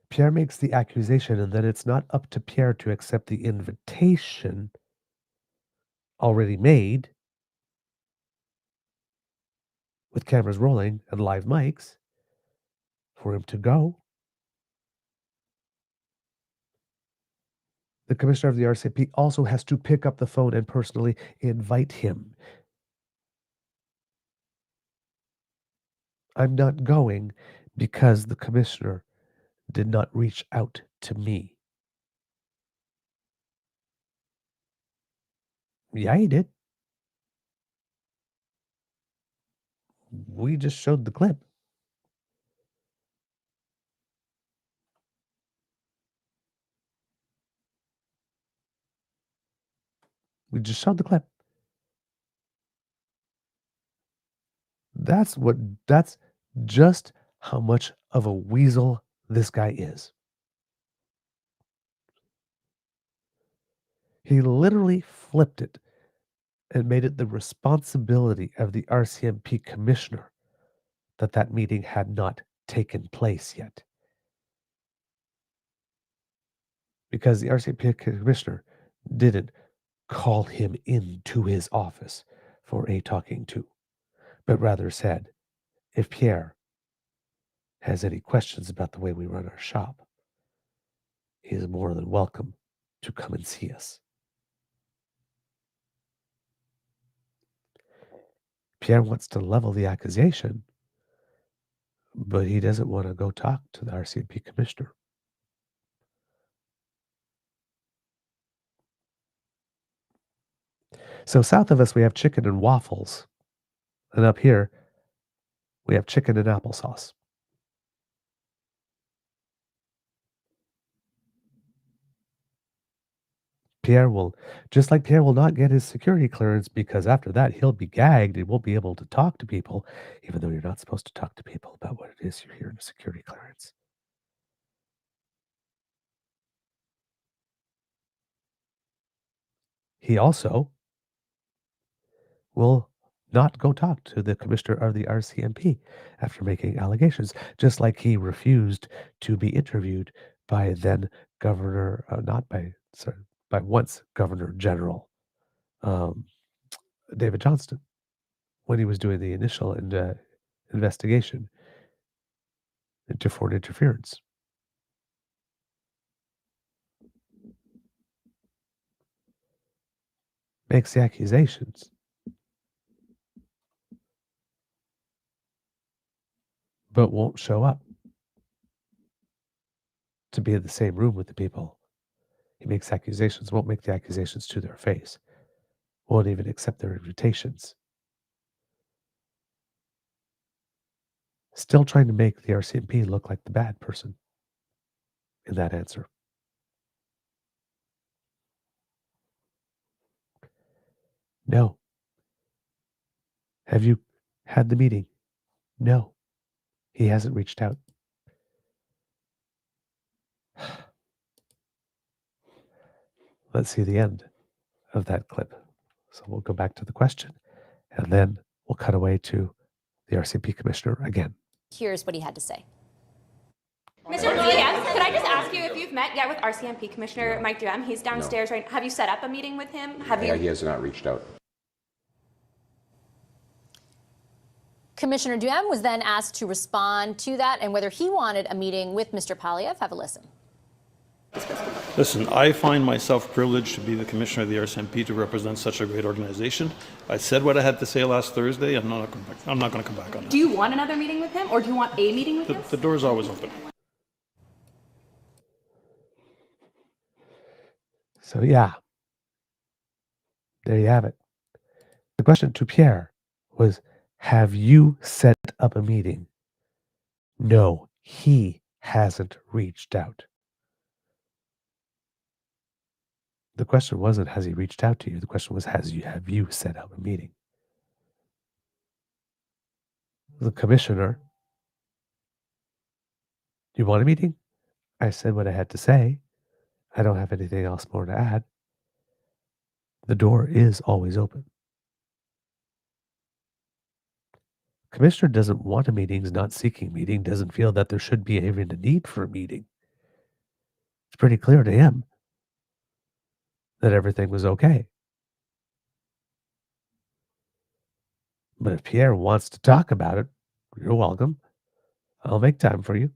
Pierre makes the accusation, and then it's not up to Pierre to accept the invitation already made with cameras rolling and live mics for him to go. The commissioner of the RCMP also has to pick up the phone and personally invite him. I'm not going because the commissioner did not reach out to me. Yeah, he did. We just showed the clip. We just showed the clip. That's just how much of a weasel this guy is. He literally flipped it and made it the responsibility of the RCMP commissioner that meeting had not taken place yet. Because the RCMP commissioner didn't call him into his office for a talking to, but rather said, if Pierre has any questions about the way we run our shop, he is more than welcome to come and see us. Pierre wants to level the accusation, but he doesn't want to go talk to the RCMP commissioner. So south of us, we have chicken and waffles. And up here, we have chicken and applesauce. Pierre will not get his security clearance because after that he'll be gagged and won't be able to talk to people, even though you're not supposed to talk to people about what it is you're here in a security clearance. He also will not go talk to the commissioner of the RCMP after making allegations, just like he refused to be interviewed by then Governor, by once Governor General David Johnston when he was doing the initial investigation into foreign interference. Makes the accusations, but won't show up to be in the same room with the people. He makes accusations, won't make the accusations to their face, won't even accept their invitations. Still trying to make the RCMP look like the bad person in that answer. No. Have you had the meeting? No. He hasn't reached out. Let's see the end of that clip. So we'll go back to the question, and then we'll cut away to the RCMP commissioner again.
Here's what he had to say.
Mr. Diaz, could I just ask you if you've met yet with RCMP Commissioner Mike Duhem? He's downstairs right now. Have you set up a meeting with him?
He has not reached out.
Commissioner Duhem was then asked to respond to that and whether he wanted a meeting with Mr. Poilievre. Have a listen.
Listen, I find myself privileged to be the commissioner of the RCMP to represent such a great organization. I said what I had to say last Thursday. I'm not going to come back on that.
Do you want another meeting with him, or do you want a meeting with him?
The door's always open.
So yeah, there you have it. The question to Pierre was, have you set up a meeting? No, he hasn't reached out. The question wasn't, has he reached out to you? The question was, have you set up a meeting? The commissioner, you want a meeting? I said what I had to say. I don't have anything else more to add. The door is always open. Commissioner doesn't want a meeting, is not seeking a meeting, doesn't feel that there should be even a need for a meeting. It's pretty clear to him that everything was okay. But if Pierre wants to talk about it, you're welcome. I'll make time for you.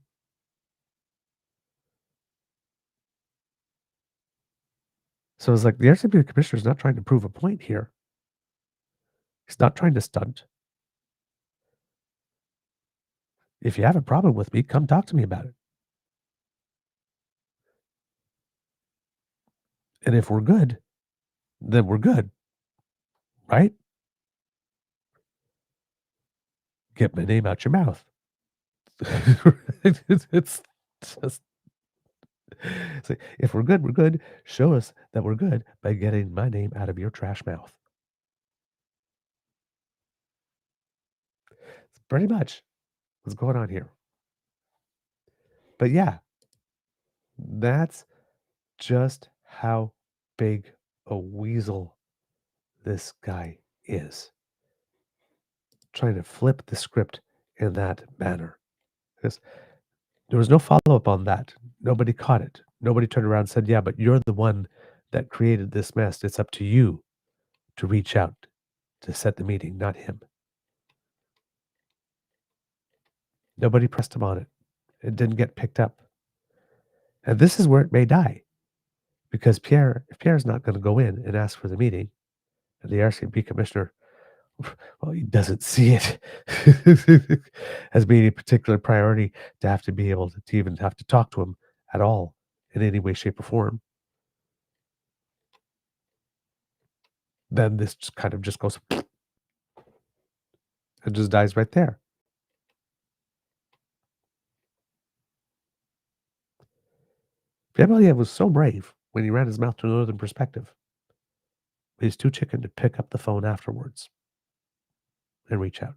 So it's like the RCMP commissioner is not trying to prove a point here. He's not trying to stunt. If you have a problem with me, come talk to me about it. And if we're good, then we're good. Right? Get my name out your mouth. It's just... So if we're good, we're good. Show us that we're good by getting my name out of your trash mouth. It's pretty much what's going on here. But yeah, that's just how big a weasel this guy is. Trying to flip the script in that manner. Because there was no follow-up on that. Nobody caught it. Nobody turned around and said, yeah, but you're the one that created this mess. It's up to you to reach out to set the meeting, not him. Nobody pressed him on it. It didn't get picked up. And this is where it may die. Because if Pierre's not going to go in and ask for the meeting, and the RCMP commissioner, well, he doesn't see it as being a particular priority to have to be able to even have to talk to him at all in any way, shape, or form, then this just kind of just goes and just dies right there. Pierre Poilievre was so brave when he ran his mouth to Northern Perspective. He's too chicken to pick up the phone afterwards and reach out.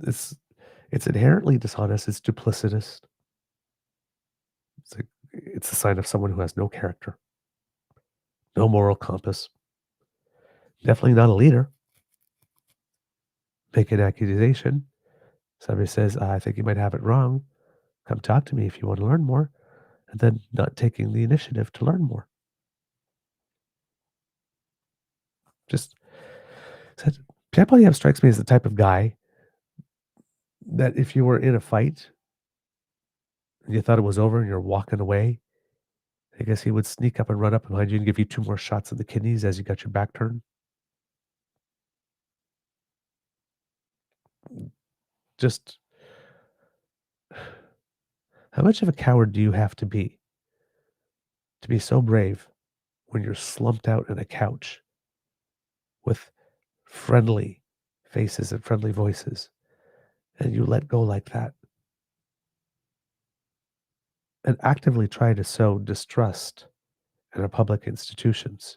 It's inherently dishonest. It's duplicitous. It's a sign of someone who has no character, no moral compass. Definitely not a leader. Make an accusation. Somebody says, I think you might have it wrong. Come talk to me if you want to learn more. And then not taking the initiative to learn more. Just said, Pierre Poilievre strikes me as the type of guy that if you were in a fight and you thought it was over and you're walking away, I guess he would sneak up and run up behind you and give you 2 more shots in the kidneys as you got your back turned. Just how much of a coward do you have to be so brave when you're slumped out in a couch with friendly faces and friendly voices and you let go like that and actively try to sow distrust in our public institutions?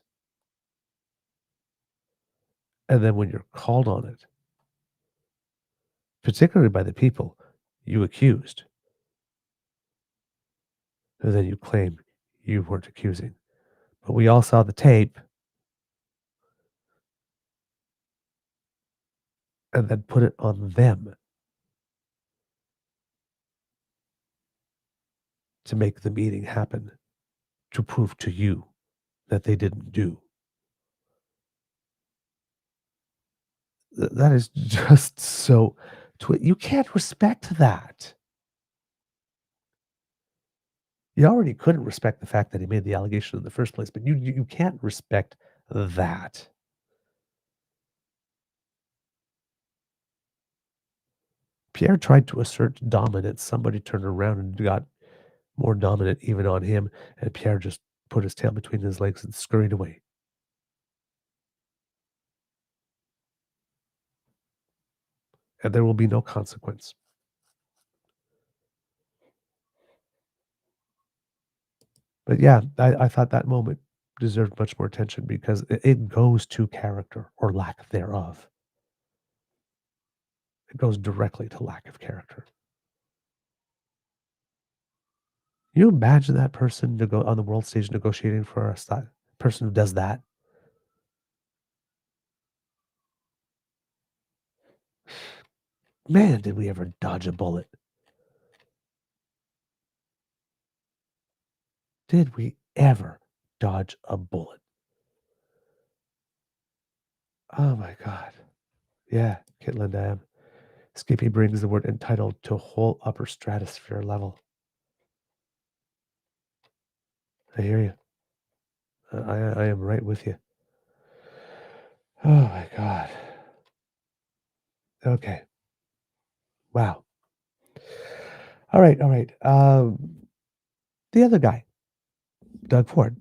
And then when you're called on it, particularly by the people you accused, and then you claim you weren't accusing. But we all saw the tape and then put it on them to make the meeting happen, to prove to you that they didn't do. That is just so... You can't respect that. You already couldn't respect the fact that he made the allegation in the first place, but you can't respect that. Pierre tried to assert dominance. Somebody turned around and got more dominant even on him, and Pierre just put his tail between his legs and scurried away. And there will be no consequence. But yeah, I thought that moment deserved much more attention because it goes to character or lack thereof. It goes directly to lack of character. You imagine that person to go on the world stage negotiating for a person who does that? Man, did we ever dodge a bullet? Did we ever dodge a bullet? Oh my God. Yeah, Kitland, I am. Skippy brings the word entitled to a whole upper stratosphere level. I hear you. I am right with you. Oh my God. Okay. Wow. All right. The other guy, Doug Ford,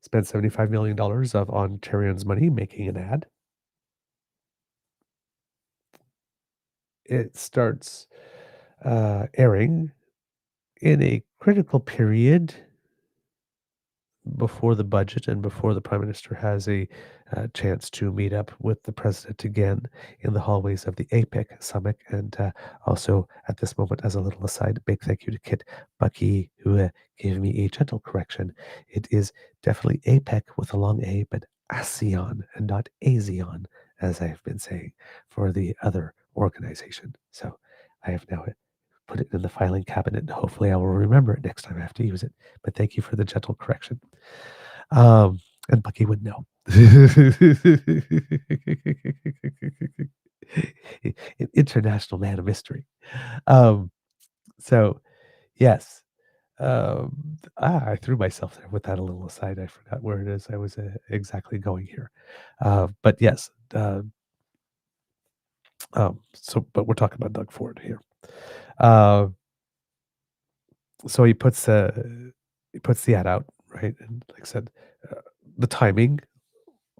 spent $75 million of Ontarians' money making an ad. It starts airing in a critical period before the budget and before the Prime Minister has a chance to meet up with the President again in the hallways of the APEC summit. And also at this moment, as a little aside, big thank you to Kit Bucky, who gave me a gentle correction. It is definitely APEC with a long A, but ASEAN and not ASEAN, as I have been saying for the other organization. So I have now put it in the filing cabinet, and hopefully I will remember it next time I have to use it. But thank you for the gentle correction. And Bucky would know. International man of mystery. So, yes. I threw myself there with that a little aside. I forgot where it is. I was exactly going here. But yes. But we're talking about Doug Ford here. So he puts the ad out, right? And like I said, the timing,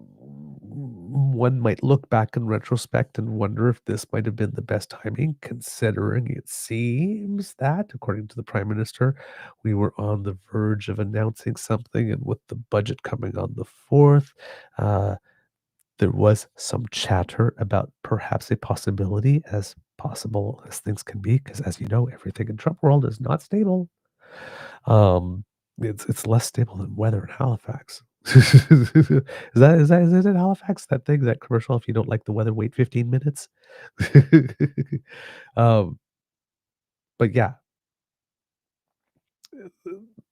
one might look back in retrospect and wonder if this might have been the best timing, considering it seems that, according to the Prime Minister, we were on the verge of announcing something, and with the budget coming on the 4th, there was some chatter about perhaps a possibility, as possible as things can be, because as you know, everything in Trump world is not stable. It's less stable than weather in Halifax. Is it in Halifax, that thing, that commercial, if you don't like the weather, wait 15 minutes? Um, but yeah,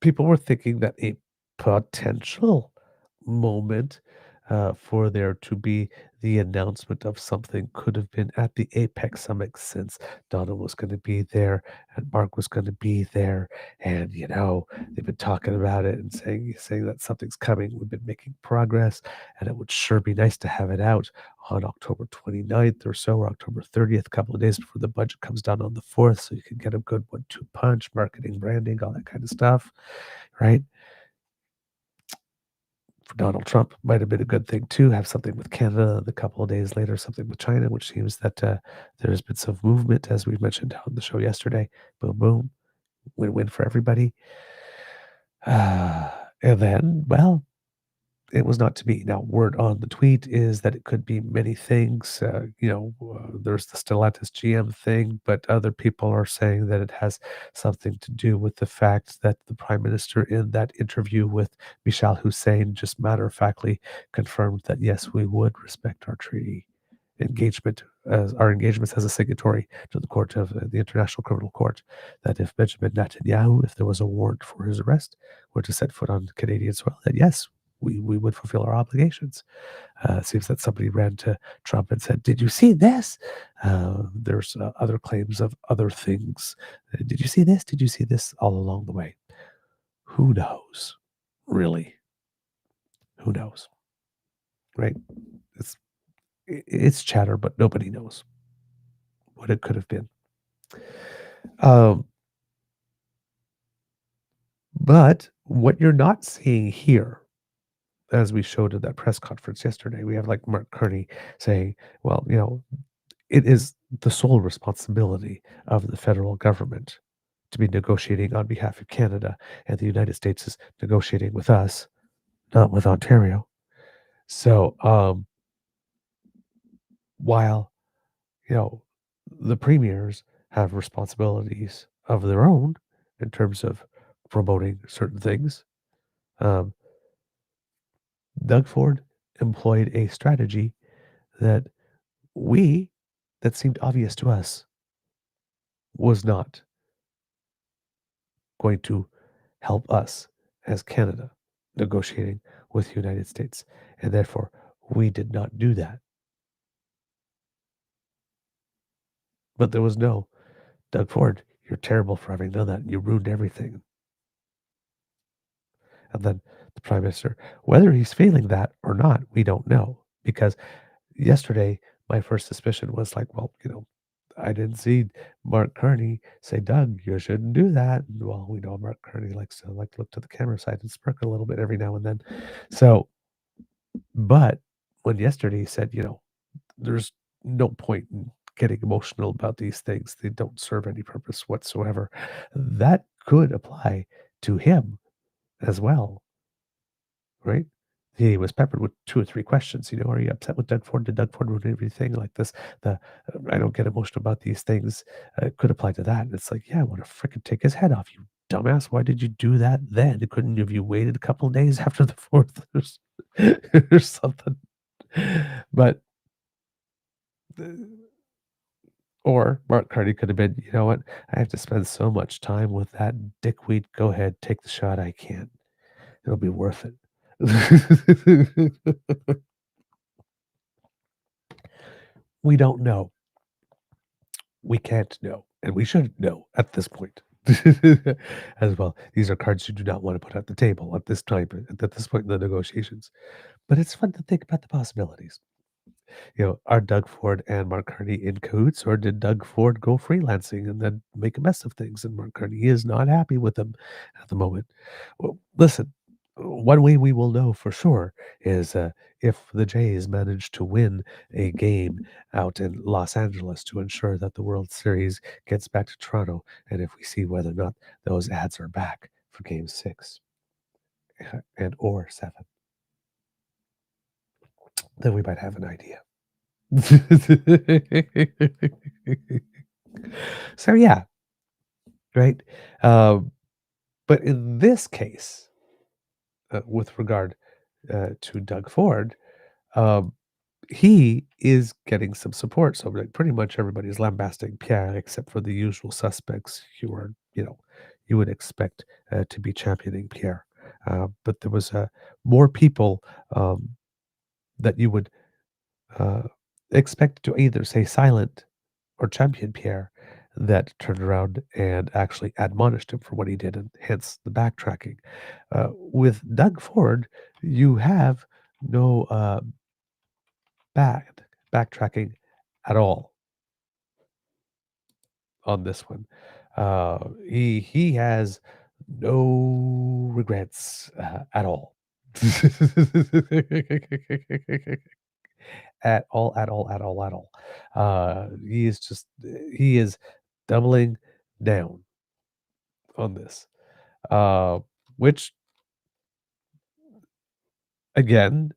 people were thinking that a potential moment for there to be the announcement of something could have been at the APEC summit, since Donald was going to be there and Mark was going to be there. And, they've been talking about it and saying that something's coming. We've been making progress, and it would sure be nice to have it out on October 29th or so, or October 30th, a couple of days before the budget comes down on the 4th, so you can get a good 1-2 punch, marketing, branding, all that kind of stuff, right? For Donald Trump, might have been a good thing too, have something with Canada, the couple of days later, something with China, which seems that there's been some movement, as we mentioned on the show yesterday. Boom, boom, win-win for everybody. And then, well, it was not to be. Now, word on the tweet is that it could be many things. There's the Stellantis GM thing, but other people are saying that it has something to do with the fact that the Prime Minister, in that interview with Michel Hussein, just matter-of-factly confirmed that, yes, we would respect our treaty engagement, as our engagements as a signatory to the court of the International Criminal Court, that if Benjamin Netanyahu, if there was a warrant for his arrest, were to set foot on Canadian soil, that yes, we would fulfill our obligations. It seems that somebody ran to Trump and said, "Did you see this?" There's other claims of other things. Did you see this? Did you see this? All along the way. Who knows? Really? Who knows? Right? It's chatter, but nobody knows what it could have been. But what you're not seeing here, as we showed at that press conference yesterday, we have like Mark Carney saying, well, it is the sole responsibility of the federal government to be negotiating on behalf of Canada, and the United States is negotiating with us, not with Ontario. So, while, the premiers have responsibilities of their own in terms of promoting certain things, Doug Ford employed a strategy that seemed obvious to us, was not going to help us as Canada negotiating with the United States. And therefore, we did not do that. But there was no, Doug Ford, you're terrible for having done that. You ruined everything. And then the Prime Minister, whether he's feeling that or not, we don't know. Because yesterday, my first suspicion was like, well, I didn't see Mark Carney say, "Doug, you shouldn't do that." Well, we know Mark Carney likes to look to the camera side and smirk a little bit every now and then. So, but when yesterday he said, there's no point in getting emotional about these things. They don't serve any purpose whatsoever. That could apply to him as well, right? He was peppered with 2 or 3 questions. Are you upset with Doug Ford? Did Doug Ford ruin everything like this? I don't get emotional about these things. It could apply to that. And it's like, yeah, I want to freaking take his head off, you dumbass. Why did you do that then? Couldn't have you waited a couple of days after the 4th or something? But, or Mark Carney could have been, you know what? I have to spend so much time with that dickweed. Go ahead, take the shot. I can. It'll be worth it. We don't know. We can't know, and we shouldn't know at this point. As well, these are cards you do not want to put at the table at this time, at this point in the negotiations. But it's fun to think about the possibilities. Are Doug Ford and Mark Carney in cahoots, or did Doug Ford go freelancing and then make a mess of things? And Mark Carney is not happy with them at the moment. Well, listen, one way we will know for sure is if the Jays manage to win a game out in Los Angeles to ensure that the World Series gets back to Toronto, and if we see whether or not those ads are back for Game 6 and or 7, then we might have an idea. So yeah, right. But in this case, with regard to Doug Ford, he is getting some support. So like pretty much everybody's lambasting Pierre except for the usual suspects who are, you would expect to be championing Pierre. But there was more people that you would expect to either say silent or champion Pierre that turned around and actually admonished him for what he did, and hence the backtracking. With Doug Ford, you have no backtracking at all on this one. He has no regrets at all. At all, at all, at all, at all. He is doubling down on this, which again,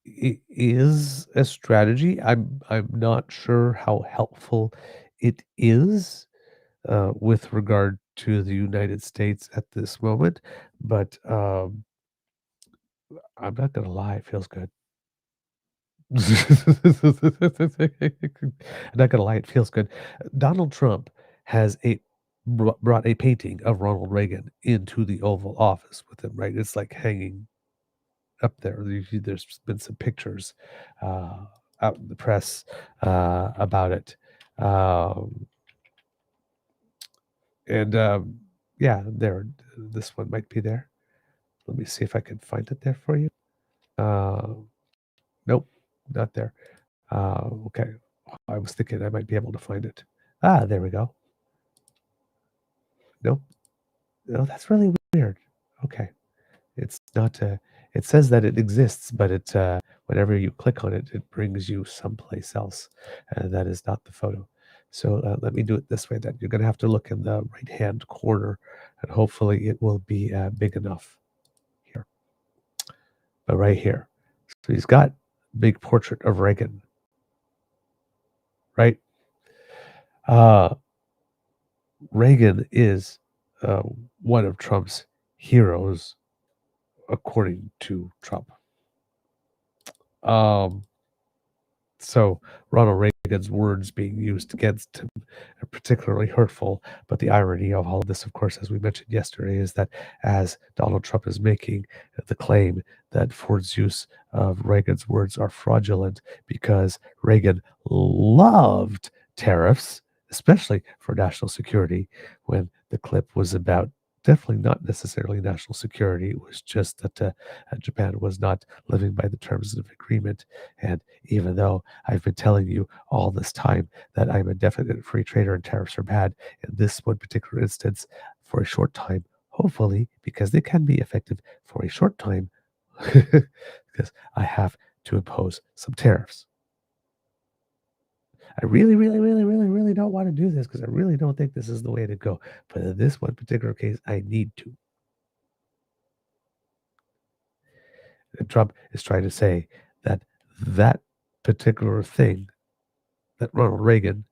is a strategy. I'm not sure how helpful it is with regard to the United States at this moment, but I'm not gonna lie, it feels good. I'm not gonna lie, it feels good. Donald Trump has brought a painting of Ronald Reagan into the Oval Office with him, right? It's like hanging up there. There's been some pictures out in the press about it. And yeah, this one might be there. Let me see if I can find it there for you. Nope, not there. Okay. I was thinking I might be able to find it. There we go. Nope. No, that's really weird. Okay. It's not, it says that it exists, but whenever you click on it, it brings you someplace else. That is not the photo. So let me do it this way then. You're going to have to look in the right-hand corner, and hopefully it will be big enough here. But right here. So he's got big portrait of Reagan, right? Reagan is one of Trump's heroes, according to Trump. So Ronald Reagan's words being used against him are particularly hurtful. But the irony of all of this, of course, as we mentioned yesterday, is that as Donald Trump is making the claim that Ford's use of Reagan's words are fraudulent because Reagan loved tariffs, especially for national security, when the clip was about definitely not necessarily national security. It was just that Japan was not living by the terms of agreement. And even though I've been telling you all this time that I'm a definite free trader and tariffs are bad, in this one particular instance, for a short time, hopefully, because they can be effective for a short time, because I have to impose some tariffs. I really, really, really, really, really don't want to do this because I really don't think this is the way to go. But in this one particular case, I need to. And Trump is trying to say that that particular thing, that Ronald Reagan,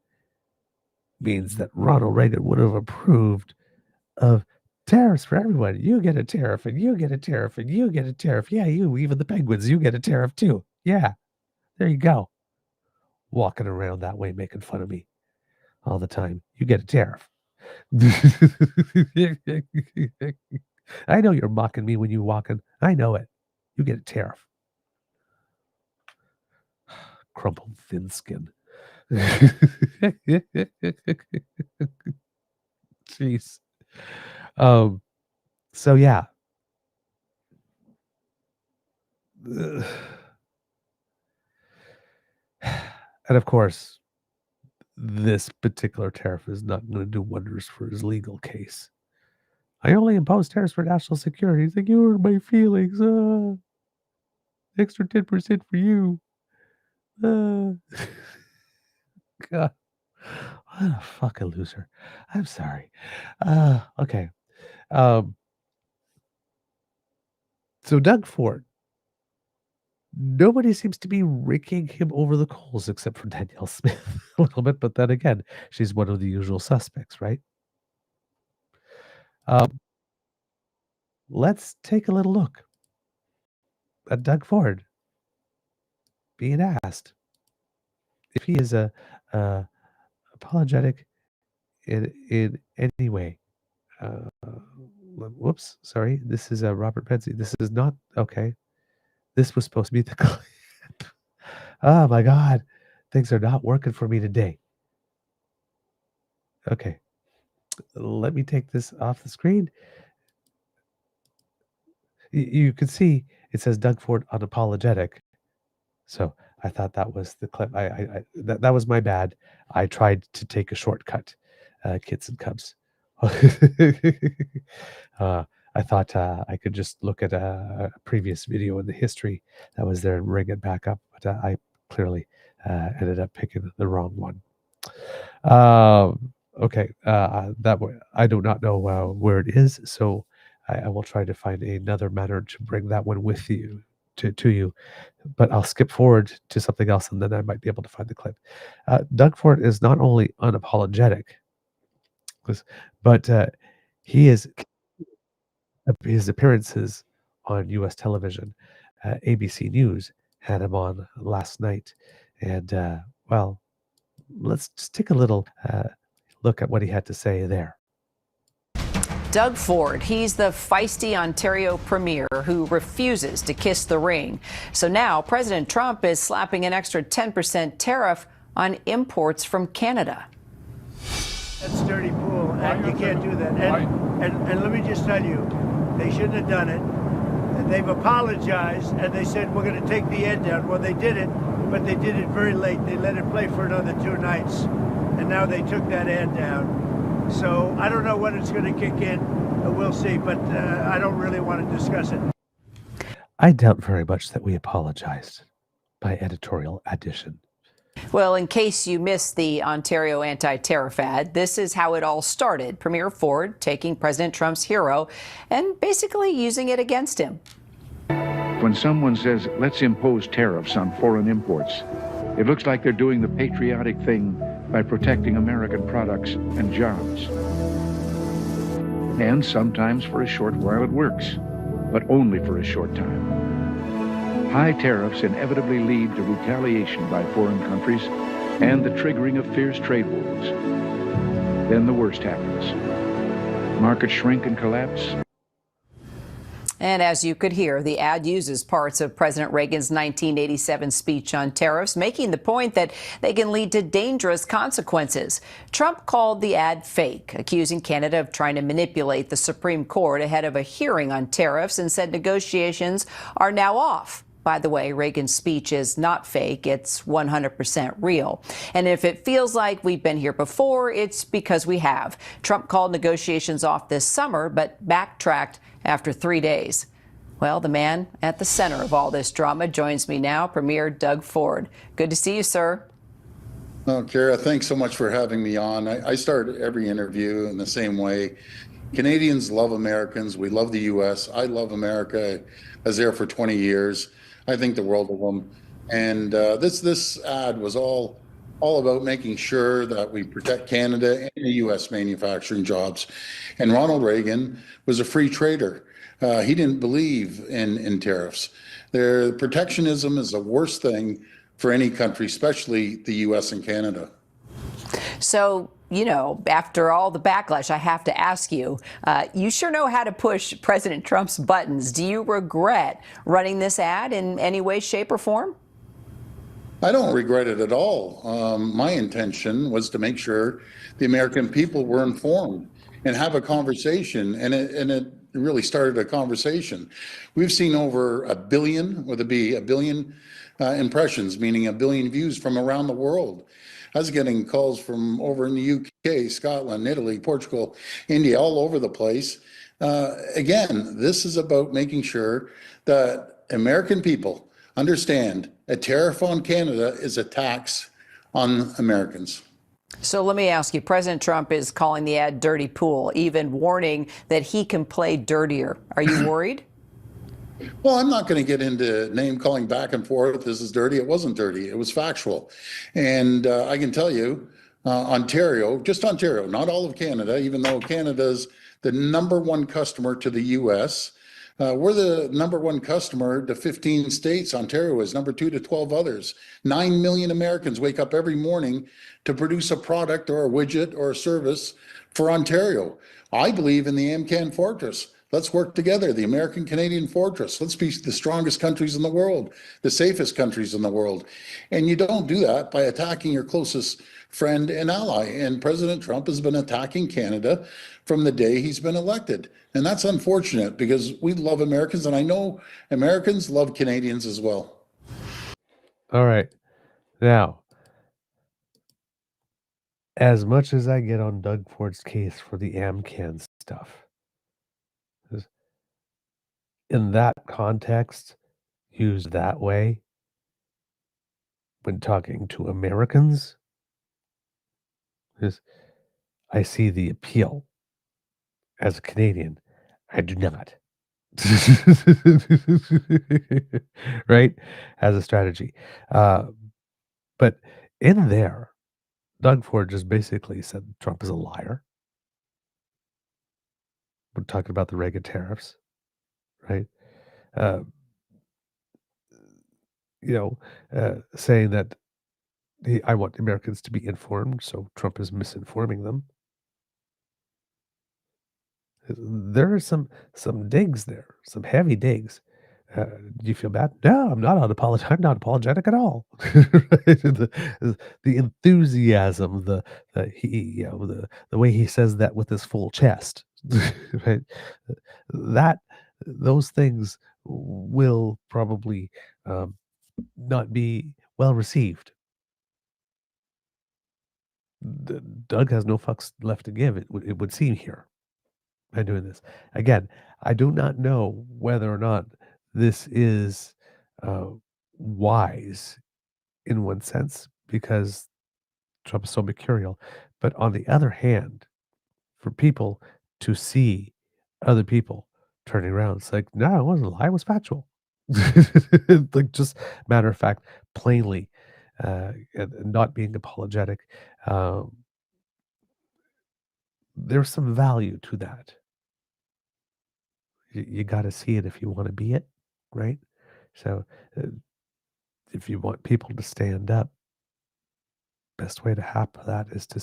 means that Ronald Reagan would have approved of tariffs for everyone. You get a tariff, and you get a tariff, and you get a tariff. Yeah, even the penguins, you get a tariff too. Yeah, there you go. Walking around that way making fun of me all the time. You get a tariff. I know you're mocking me when you're walking. I know it. You get a tariff. Crumpled thin skin. Jeez. So yeah. And of course, this particular tariff is not going to do wonders for his legal case. I only impose tariffs for national security. He's like, you hurt my feelings. Extra 10% for you. God, what a fucking loser. I'm sorry. Okay. So Doug Ford, nobody seems to be raking him over the coals except for Danielle Smith a little bit, but then again, she's one of the usual suspects, right? Let's take a little look at Doug Ford being asked if he is apologetic in any way. Whoops, sorry. This is Robert Pensy. This is not okay. This was supposed to be the clip. Oh my God, things are not working for me today. Okay, let me take this off the screen. You can see it says Doug Ford Unapologetic. So I thought that was the clip. That was my bad. I tried to take a shortcut, kids and cubs. I thought I could just look at a previous video in the history that was there and bring it back up, but I clearly ended up picking the wrong one. Okay, I do not know where it is, so I will try to find another manner to bring that one with you to you, but I'll skip forward to something else, and then I might be able to find the clip. Doug Ford is not only unapologetic, but his appearances on U.S. television, ABC News had him on last night, and well, let's just take a little look at what he had to say there.
Doug Ford, he's the feisty Ontario premier who refuses to kiss the ring. So now President Trump is slapping an extra 10% tariff on imports from Canada.
That's dirty pool, and you can't do that. And let me just tell you, they shouldn't have done it. And they've apologized, and they said, we're going to take the ad down. Well, they did it, but they did it very late. They let it play for another 2 nights, and now they took that ad down. So I don't know when it's going to kick in. We'll see, but I don't really want to discuss it.
I doubt very much that we apologized by editorial addition.
Well, in case you missed the Ontario anti-tariff ad, this is how it all started. Premier Ford taking President Trump's hero and basically using it against him.
When someone says, let's impose tariffs on foreign imports, it looks like they're doing the patriotic thing by protecting American products and jobs. And sometimes for a short while it works, but only for a short time. High tariffs inevitably lead to retaliation by foreign countries and the triggering of fierce trade wars. Then the worst happens. Markets shrink and collapse.
And as you could hear, the ad uses parts of President Reagan's 1987 speech on tariffs, making the point that they can lead to dangerous consequences. Trump called the ad fake, accusing Canada of trying to manipulate the Supreme Court ahead of a hearing on tariffs, and said negotiations are now off. By the way, Reagan's speech is not fake. It's 100% real. And if it feels like we've been here before, it's because we have. Trump called negotiations off this summer, but backtracked after 3 days. Well, the man at the center of all this drama joins me now, Premier Doug Ford. Good to see you, sir.
Oh, Kara, thanks so much for having me on. I start every interview in the same way. Canadians love Americans. We love the U.S. I love America. I was there for 20 years. I think the world of them. And this ad was all about making sure that we protect Canada and the U.S. manufacturing jobs. And Ronald Reagan was a free trader. He didn't believe in tariffs. Protectionism is the worst thing for any country, especially the U.S. and Canada.
So, you know, after all the backlash, I have to ask you, you sure know how to push President Trump's buttons. Do you regret running this ad in any way, shape, or form?
I don't regret it at all. My intention was to make sure the American people were informed and have a conversation. And it really started a conversation. We've seen over a billion, with a B, a billion impressions, meaning a billion views from around the world. I was getting calls from over in the UK, Scotland, Italy, Portugal, India, all over the place. Again, this is about making sure that American people understand a tariff on Canada is a tax on Americans.
So let me ask you, President Trump is calling the ad dirty pool, even warning that he can play dirtier. Are you worried?
Well, I'm not going to get into name calling back and forth. This is dirty. It wasn't dirty. It was factual. And I can tell you, Ontario, just Ontario, not all of Canada, even though Canada's the #1 customer to the U.S., we're the #1 customer to 15 states. Ontario is #2 to 12 others. 9 million Americans wake up every morning to produce a product or a widget or a service for Ontario. I believe in the AmCan Fortress. Let's work together, the American-Canadian Fortress. Let's be the strongest countries in the world, the safest countries in the world. And you don't do that by attacking your closest friend and ally. And President Trump has been attacking Canada from the day he's been elected. And that's unfortunate because we love Americans, and I know Americans love Canadians as well.
All right. Now, as much as I get on Doug Ford's case for the AmCan stuff, in that context, used that way, when talking to Americans, is I see the appeal. As a Canadian, I do not. Right? As a strategy. But in there, Doug Ford just basically said Trump is a liar. We're talking about the Reagan tariffs, right? Saying that I want Americans to be informed, so Trump is misinforming them. There are some digs there, some heavy digs. Do you feel bad? No, I'm not apologetic at all. the enthusiasm, the way he says that with his full chest, right? Those things will probably not be well received. Doug has no fucks left to give. It would seem here. By doing this. Again, I do not know whether or not this is wise in one sense because Trump is so mercurial. But on the other hand, for people to see other people turning around, it's like, no, it wasn't a lie, it was factual. Like, just matter of fact, plainly, and not being apologetic. There's some value to that. You got to see it if you want to be it, right? So if you want people to stand up, best way to have that is to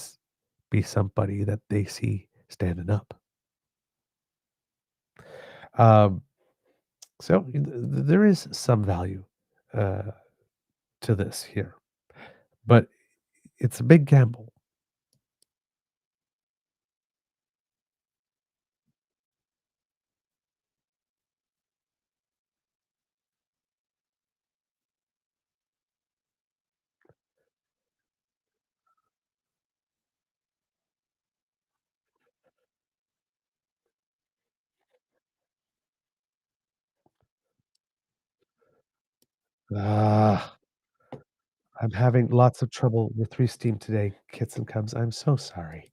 be somebody that they see standing up. So there is some value to this here, but it's a big gamble. I'm having lots of trouble with Resteam today, kits and cubs. I'm so sorry.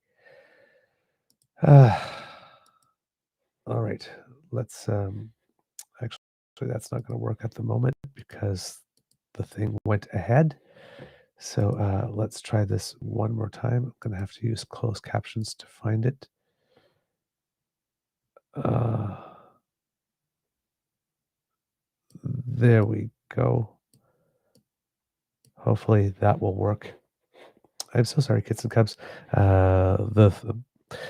All right, let's actually that's not going to work at the moment because the thing went ahead. So let's try this one more time. I'm going to have to use closed captions to find it. There we go. Hopefully that will work. I'm so sorry, kits and cubs. The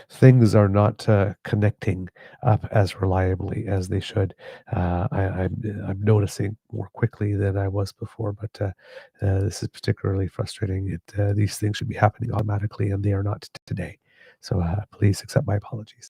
things are not connecting up as reliably as they should. I'm noticing more quickly than I was before, but this is particularly frustrating. These things should be happening automatically, and they are not today. So please accept my apologies.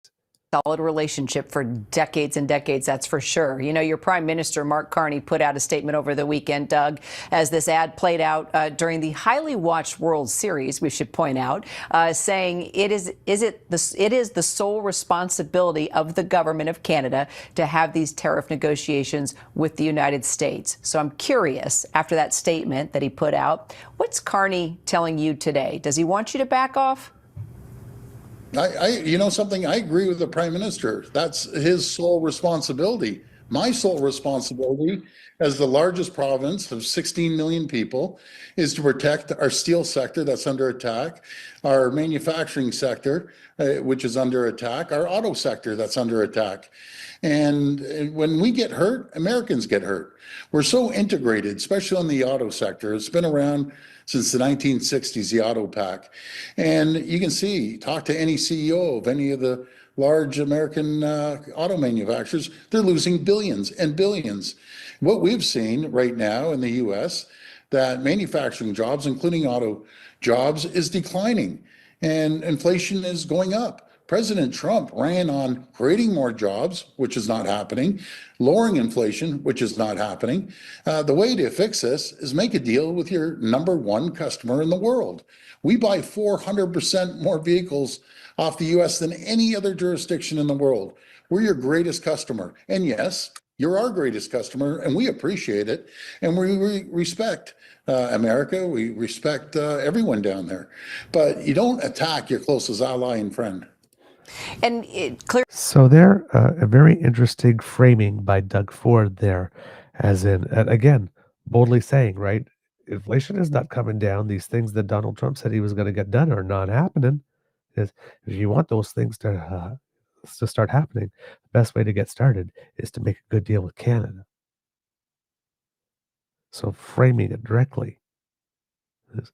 solid relationship for decades and decades, that's for sure. You know, your Prime Minister, Mark Carney, put out a statement over the weekend, Doug, as this ad played out during the highly watched World Series, we should point out, saying it is the sole responsibility of the government of Canada to have these tariff negotiations with the United States. So I'm curious, after that statement that he put out, what's Carney telling you today? Does he want you to back off?
You know something, I agree with the Prime Minister. That's his sole responsibility. My sole responsibility as the largest province of 16 million people is to protect our steel sector that's under attack, our manufacturing sector, which is under attack, our auto sector that's under attack. And when we get hurt, Americans get hurt. We're so integrated, especially on the auto sector. It's been around since the 1960s, the auto pack. And you can see, talk to any CEO of any of the large American auto manufacturers, they're losing billions and billions. What we've seen right now in the US, that manufacturing jobs, including auto jobs, is declining and inflation is going up. President Trump ran on creating more jobs, which is not happening, lowering inflation, which is not happening. The way to fix this is make a deal with your number one customer in the world. We buy 400% more vehicles off the US than any other jurisdiction in the world. We're your greatest customer. And yes, you're our greatest customer, and we appreciate it. And we respect America. We respect everyone down there. But you don't attack your closest ally and friend.
And it clear.
So there, a very interesting framing by Doug Ford there, as in, again, boldly saying, right, inflation is not coming down. These things that Donald Trump said he was going to get done are not happening. If you want those things to start happening, the best way to get started is to make a good deal with Canada. So framing it directly is,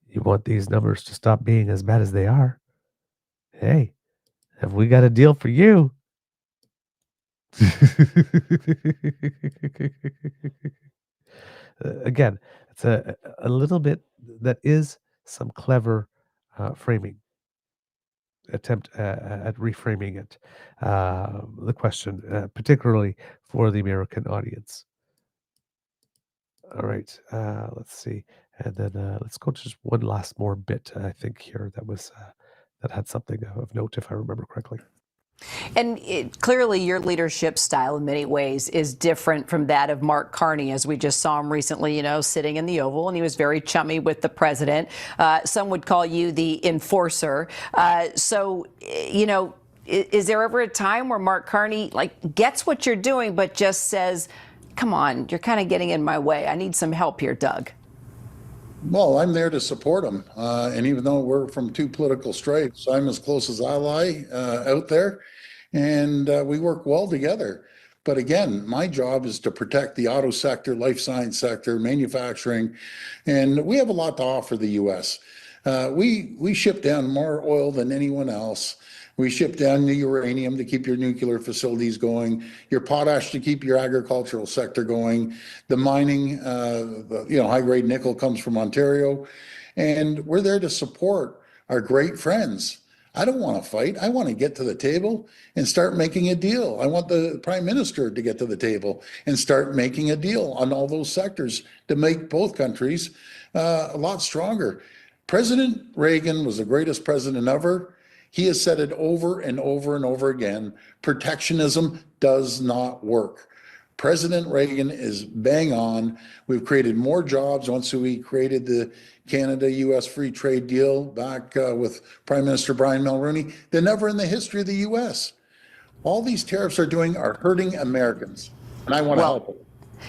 you want these numbers to stop being as bad as they are. Hey, have we got a deal for you? Again, it's a little bit that is some clever framing. Attempt at reframing it, the question, particularly for the American audience. All right, let's see, and then let's go to just one last more bit. I think here that was that had something of note, if I remember correctly.
And clearly your leadership style in many ways is different from that of Mark Carney, as we just saw him recently, you know, sitting in the Oval, and he was very chummy with the president. Some would call you the enforcer. So, you know, is there ever a time where Mark Carney, like, gets what you're doing, but just says, come on, you're kind of getting in my way. I need some help here, Doug.
Well, I'm there to support him. And even though we're from two political stripes, I'm his closest ally out there. And we work well together. But again, my job is to protect the auto sector, life science sector, manufacturing. And we have a lot to offer the U.S. We ship down more oil than anyone else. We ship down the uranium to keep your nuclear facilities going, your potash to keep your agricultural sector going, the mining, high-grade nickel comes from Ontario, and we're there to support our great friends. I don't want to fight. I want to get to the table and start making a deal. I want the Prime Minister to get to the table and start making a deal on all those sectors to make both countries a lot stronger. President Reagan was the greatest president ever. He has said it over and over and over again. Protectionism does not work. President Reagan is bang on. We've created more jobs once we created the Canada-U.S. free trade deal back with Prime Minister Brian Mulroney than ever in the history of the U.S. All these tariffs are doing are hurting Americans, and I want to help them.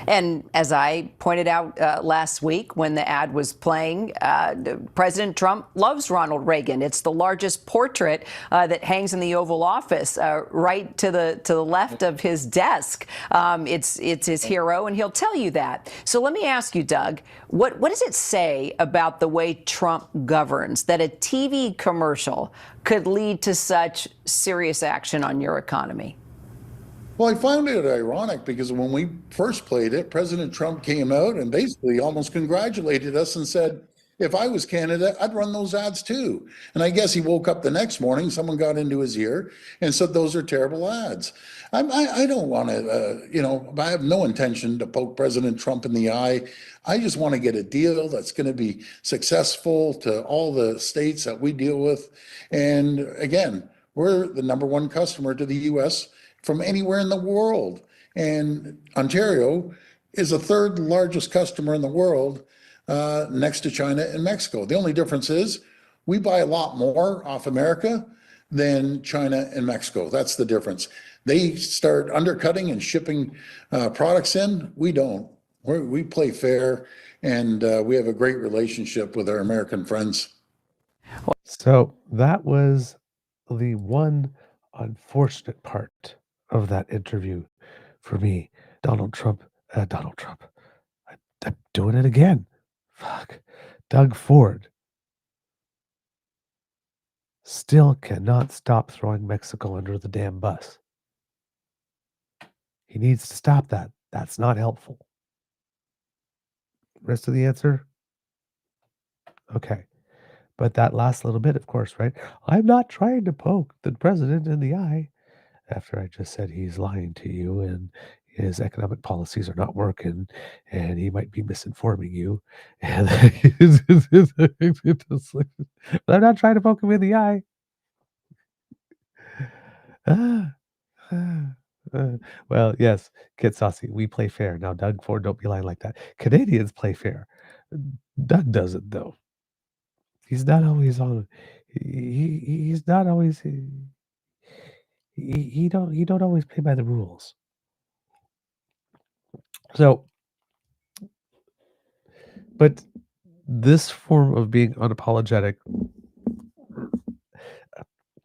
And as I pointed out last week when the ad was playing, President Trump loves Ronald Reagan. It's the largest portrait that hangs in the Oval Office, right to the left of his desk. It's his hero, and he'll tell you that. So let me ask you, Doug, what does it say about the way Trump governs that a TV commercial could lead to such serious action on your economy?
Well, I found it ironic because when we first played it, President Trump came out and basically almost congratulated us and said, If I was Canada, I'd run those ads too. And I guess he woke up the next morning, someone got into his ear and said, those are terrible ads. I don't want to, I have no intention to poke President Trump in the eye. I just want to get a deal that's going to be successful to all the states that we deal with. And again, we're the #1 customer to the US from anywhere in the world. And Ontario is the 3rd largest customer in the world, next to China and Mexico. The only difference is we buy a lot more off America than China and Mexico. That's the difference. They start undercutting and shipping products in. We don't. We play fair, and we have a great relationship with our American friends.
So that was the one unfortunate part of that interview for me. Donald Trump. I'm doing it again. Fuck. Doug Ford still cannot stop throwing Mexico under the damn bus. He needs to stop that. That's not helpful. Rest of the answer? Okay. But that last little bit, of course, right? I'm not trying to poke the president in the eye after I just said he's lying to you and his economic policies are not working and he might be misinforming you. And I'm not trying to poke him in the eye. Well, yes, Kid Saucy, we play fair. Now, Doug Ford, don't be lying like that. Canadians play fair. Doug doesn't, though. He's not always on. He's not always. He don't always play by the rules. So, but this form of being unapologetic,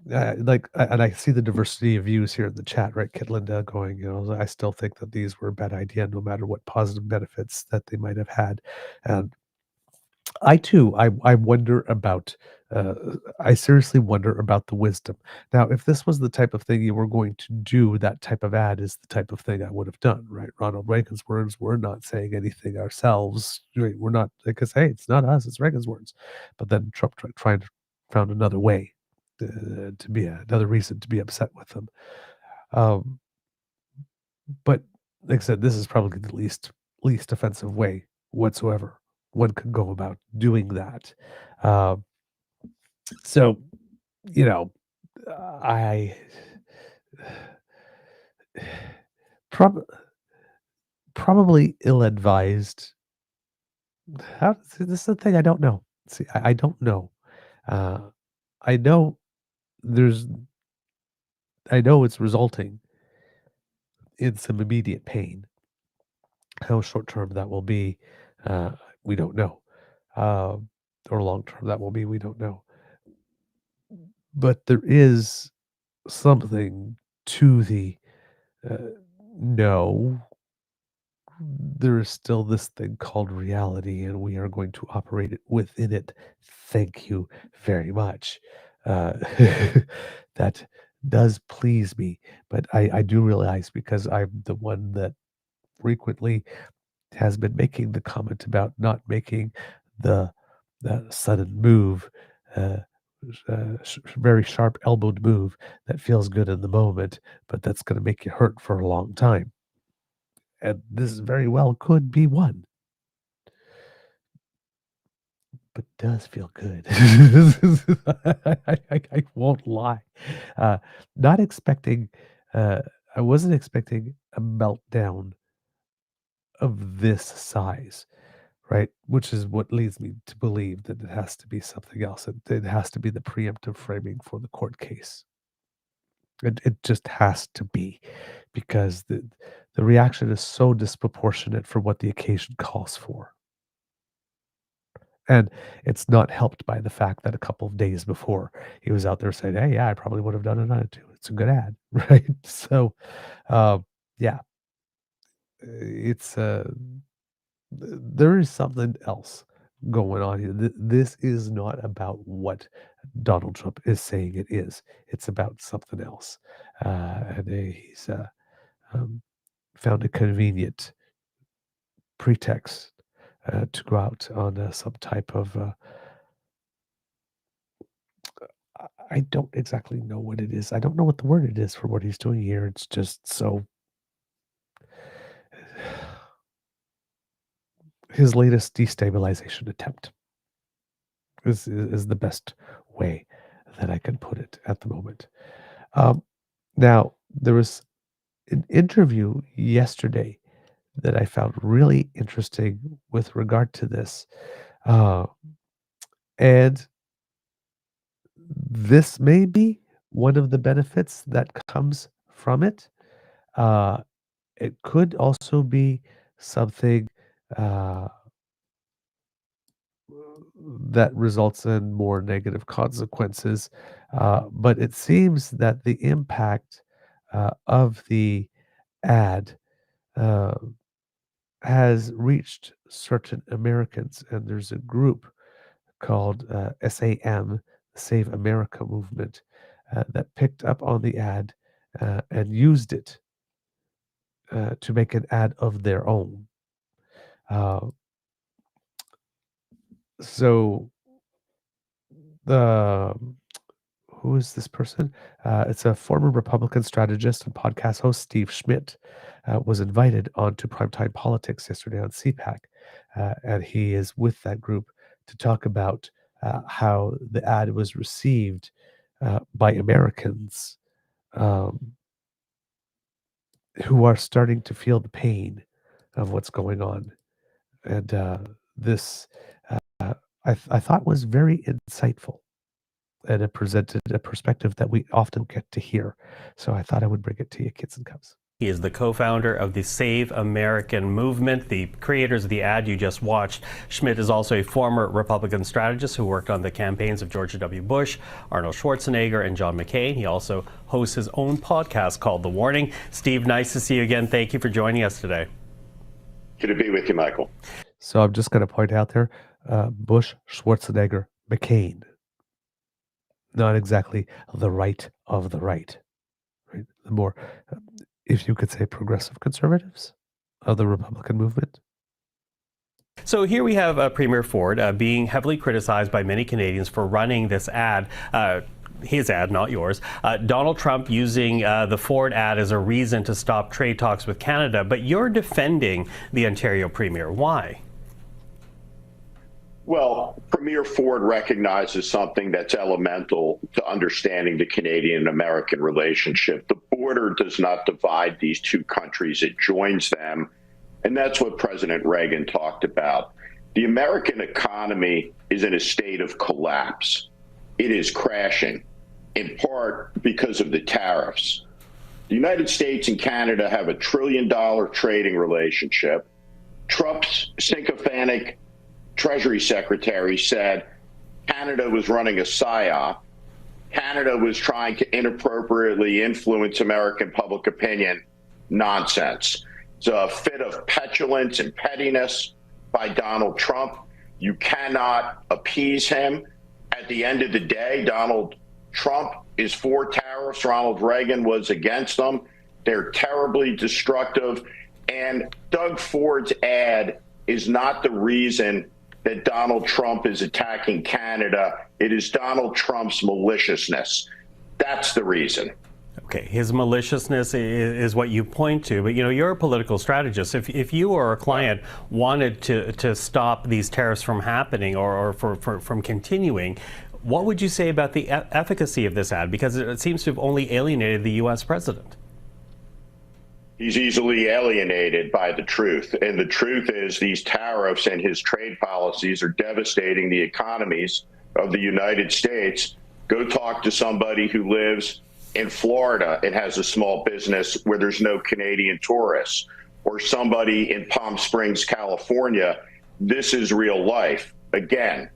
and I see the diversity of views here in the chat, right? Kit Linda going, I still think that these were a bad idea, no matter what positive benefits that they might have had. And I too, I wonder about, I seriously wonder about the wisdom. Now, if this was the type of thing you were going to do, that type of ad is the type of thing I would have done, right? Ronald Reagan's words, we're not saying anything ourselves. Right? We're not, because, hey, it's not us, it's Reagan's words. But then Trump found another way to be another reason to be upset with them. But like I said, this is probably the least offensive way whatsoever one could go about doing that. So, I probably ill-advised. This is the thing I don't know. See, I don't know. I know it's resulting in some immediate pain. How short-term that will be, we don't know. Or long-term that will be, we don't know. But there is something to the no. There is still this thing called reality, and we are going to operate it within it. Thank you very much. That does please me, but I do realize, because I'm the one that frequently has been making the comment about not making the sudden move, very sharp elbowed move that feels good in the moment, but that's going to make you hurt for a long time. And this very well could be one. But does feel good. I won't lie. Not expecting, I wasn't expecting a meltdown of this size, right? Which is what leads me to believe that it has to be something else. It has to be the preemptive framing for the court case. It just has to be, because the reaction is so disproportionate for what the occasion calls for. And it's not helped by the fact that a couple of days before he was out there saying, hey, yeah, I probably would have done it on it too. It's a good ad, right? So, yeah, it's there is something else going on here. This is not about what Donald Trump is saying it is. It's about something else. And he's found a convenient pretext to go out on some type of I don't exactly know what it is. I don't know what the word it is for what he's doing here. It's just so his latest destabilization attempt is the best way that I can put it at the moment. Now, there was an interview yesterday that I found really interesting with regard to this. And this may be one of the benefits that comes from it. It could also be something that results in more negative consequences. But it seems that the impact of the ad has reached certain Americans, and there's a group called SAM, Save America Movement, that picked up on the ad and used it to make an ad of their own. So who is this person? It's a former Republican strategist and podcast host, Steve Schmidt, was invited onto Primetime Politics yesterday on CPAC, and he is with that group to talk about how the ad was received by Americans who are starting to feel the pain of what's going on. And this I thought was very insightful, and it presented a perspective that we often get to hear. So I thought I would bring it to you, kids and cubs.
He is the co-founder of the Save American movement, the creators of the ad you just watched. Schmidt is also a former Republican strategist who worked on the campaigns of George W. Bush, Arnold Schwarzenegger, and John McCain. He also hosts his own podcast called The Warning. Steve, nice to see you again. Thank you for joining us today.
Good to be with you, Michael.
So I'm just going to point out there, Bush, Schwarzenegger, McCain. Not exactly the right of the right. Right? The more, if you could say, progressive conservatives of the Republican movement.
So here we have Premier Ford being heavily criticized by many Canadians for running this ad. His ad, not yours. Donald Trump using the Ford ad as a reason to stop trade talks with Canada. But you're defending the Ontario Premier. Why?
Well, Premier Ford recognizes something that's elemental to understanding the Canadian-American relationship. The border does not divide these two countries, it joins them. And that's what President Reagan talked about. The American economy is in a state of collapse. It is crashing, in part because of the tariffs. The United States and Canada have a $1 trillion trading relationship. Trump's sycophantic Treasury Secretary said Canada was running a psyop. Canada was trying to inappropriately influence American public opinion. Nonsense. It's a fit of petulance and pettiness by Donald Trump. You cannot appease him. At the end of the day, Donald Trump is for tariffs. Ronald Reagan was against them. They're terribly destructive. And Doug Ford's ad is not the reason that Donald Trump is attacking Canada. It is Donald Trump's maliciousness. That's the reason.
Okay, his maliciousness is what you point to, but you know, you're a political strategist. If you or a client wanted to stop these tariffs from happening or from continuing, what would you say about the efficacy of this ad? Because it seems to have only alienated the U.S. president.
He's easily alienated by the truth. And the truth is these tariffs and his trade policies are devastating the economies of the United States. Go talk to somebody who lives in Florida and has a small business where there's no Canadian tourists, or somebody in Palm Springs, California. This is real life. Again,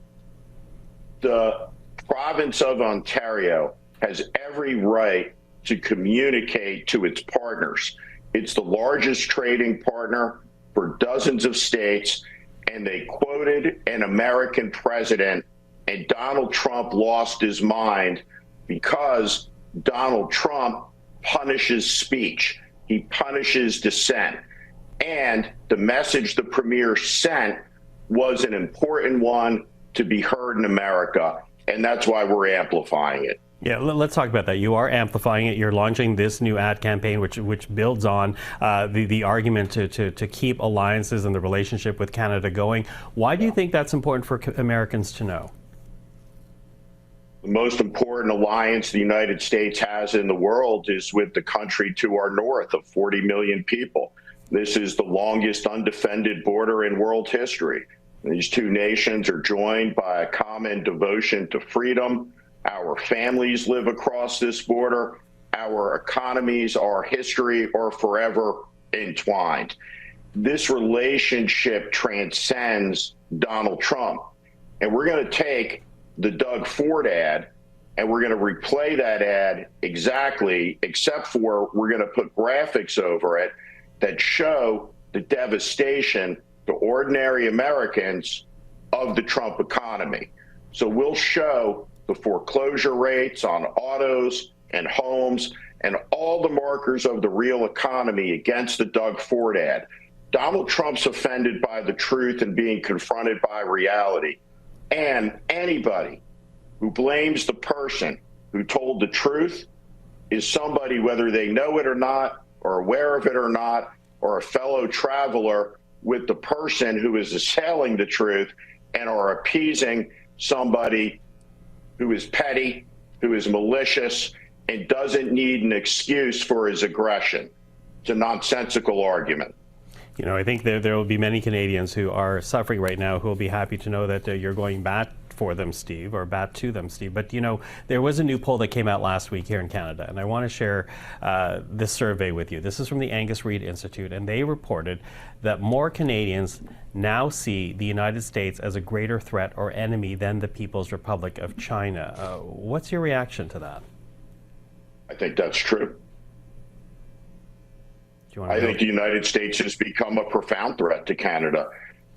the province of Ontario has every right to communicate to its partners. It's the largest trading partner for dozens of states, and they quoted an American president, and Donald Trump lost his mind because Donald Trump punishes speech. He punishes dissent. And the message the premier sent was an important one to be heard in America, and that's why we're amplifying it.
Yeah, let's talk about that. You are amplifying it. You're launching this new ad campaign, which builds on the argument to keep alliances and the relationship with Canada going. Why do you think that's important for Americans to know?
The most important alliance the United States has in the world is with the country to our north of 40 million people. This is the longest undefended border in world history. These two nations are joined by a common devotion to freedom. Our families live across this border. Our economies, our history are forever entwined. This relationship transcends Donald Trump. And we're going to take the Doug Ford ad and we're going to replay that ad exactly, except for we're going to put graphics over it that show the devastation to ordinary Americans of the Trump economy. So we'll show the foreclosure rates on autos and homes and all the markers of the real economy against the Doug Ford ad. Donald Trump's offended by the truth and being confronted by reality. And anybody who blames the person who told the truth is somebody, whether they know it or not, or aware of it or not, or a fellow traveler with the person who is assailing the truth and are appeasing somebody who is petty, who is malicious, and doesn't need an excuse for his aggression. It's a nonsensical argument.
You know, I think there will be many Canadians who are suffering right now who will be happy to know that you're going bat for them, Steve, or bat to them, Steve. But, you know, there was a new poll that came out last week here in Canada, and I want to share this survey with you. This is from the Angus Reid Institute, and they reported that more Canadians now see the United States as a greater threat or enemy than the People's Republic of China. What's your reaction to that?
I think that's true. I think the United States has become a profound threat to Canada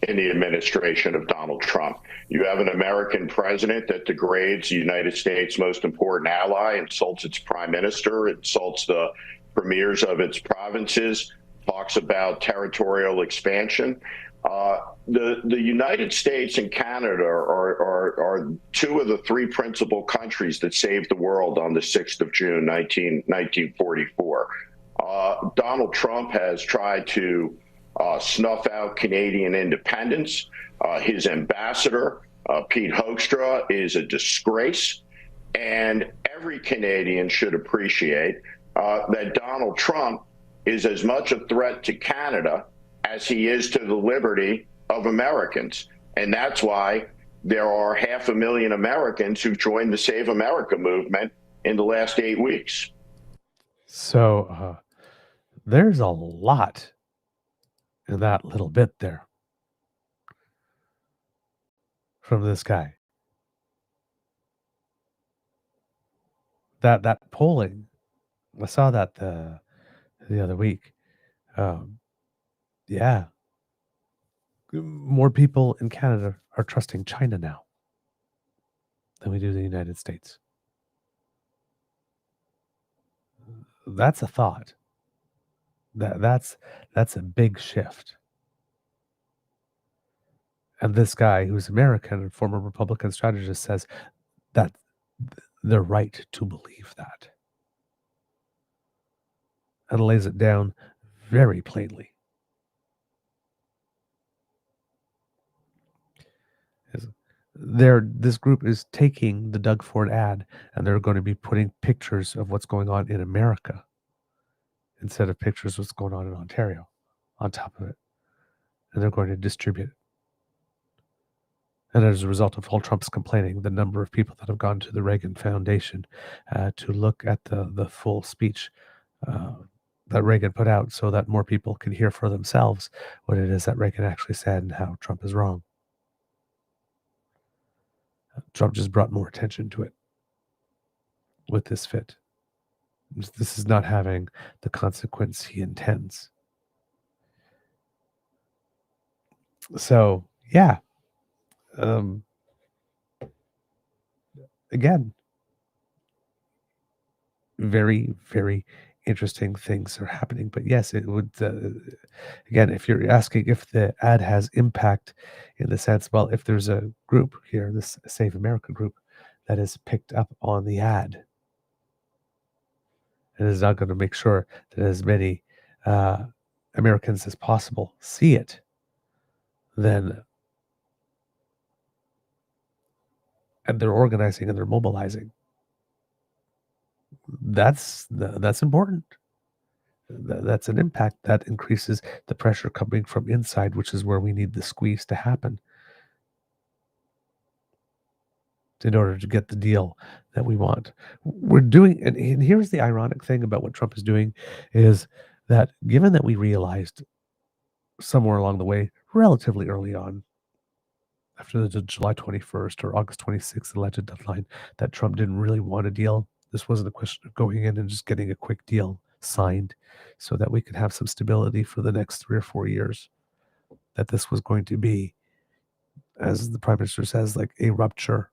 in the administration of Donald Trump. You have an American president that degrades the United States' most important ally, insults its prime minister, insults the premiers of its provinces, talks about territorial expansion. The United States and Canada are two of the three principal countries that saved the world on the 6th of June, 1944. Donald Trump has tried to snuff out Canadian independence. His ambassador, Pete Hoekstra, is a disgrace. And every Canadian should appreciate that Donald Trump is as much a threat to Canada as he is to the liberty of Americans. And that's why there are 500,000 Americans who've joined the Save America movement in the last 8 weeks.
So there's a lot in that little bit there from this guy. That polling, I saw that the other week. Yeah, more people in Canada are trusting China now than we do the United States. That's a thought. That's a big shift. And this guy who's American and former Republican strategist says that they're right to believe that. And lays it down very plainly. This group is taking the Doug Ford ad and they're going to be putting pictures of what's going on in America instead of pictures of what's going on in Ontario on top of it. And they're going to distribute it. And as a result of all Trump's complaining, the number of people that have gone to the Reagan Foundation to look at the full speech that Reagan put out so that more people can hear for themselves what it is that Reagan actually said and how Trump is wrong. Trump just brought more attention to it with this fit. This is not having the consequence he intends. So, yeah. Again, very, very interesting things are happening. But yes, it would, again, if you're asking if the ad has impact in the sense, well, if there's a group here, this Save America group, that is picked up on the ad and is not going to make sure that as many Americans as possible see it, then, and they're organizing and they're mobilizing. That's important. That's an impact that increases the pressure coming from inside, which is where we need the squeeze to happen in order to get the deal that we want. We're doing, and here's the ironic thing about what Trump is doing, is that given that we realized somewhere along the way, relatively early on, after the July 21st or August 26th alleged deadline, that Trump didn't really want a deal. This wasn't a question of going in and just getting a quick deal signed so that we could have some stability for the next 3 or 4 years. That this was going to be, as the Prime Minister says, like a rupture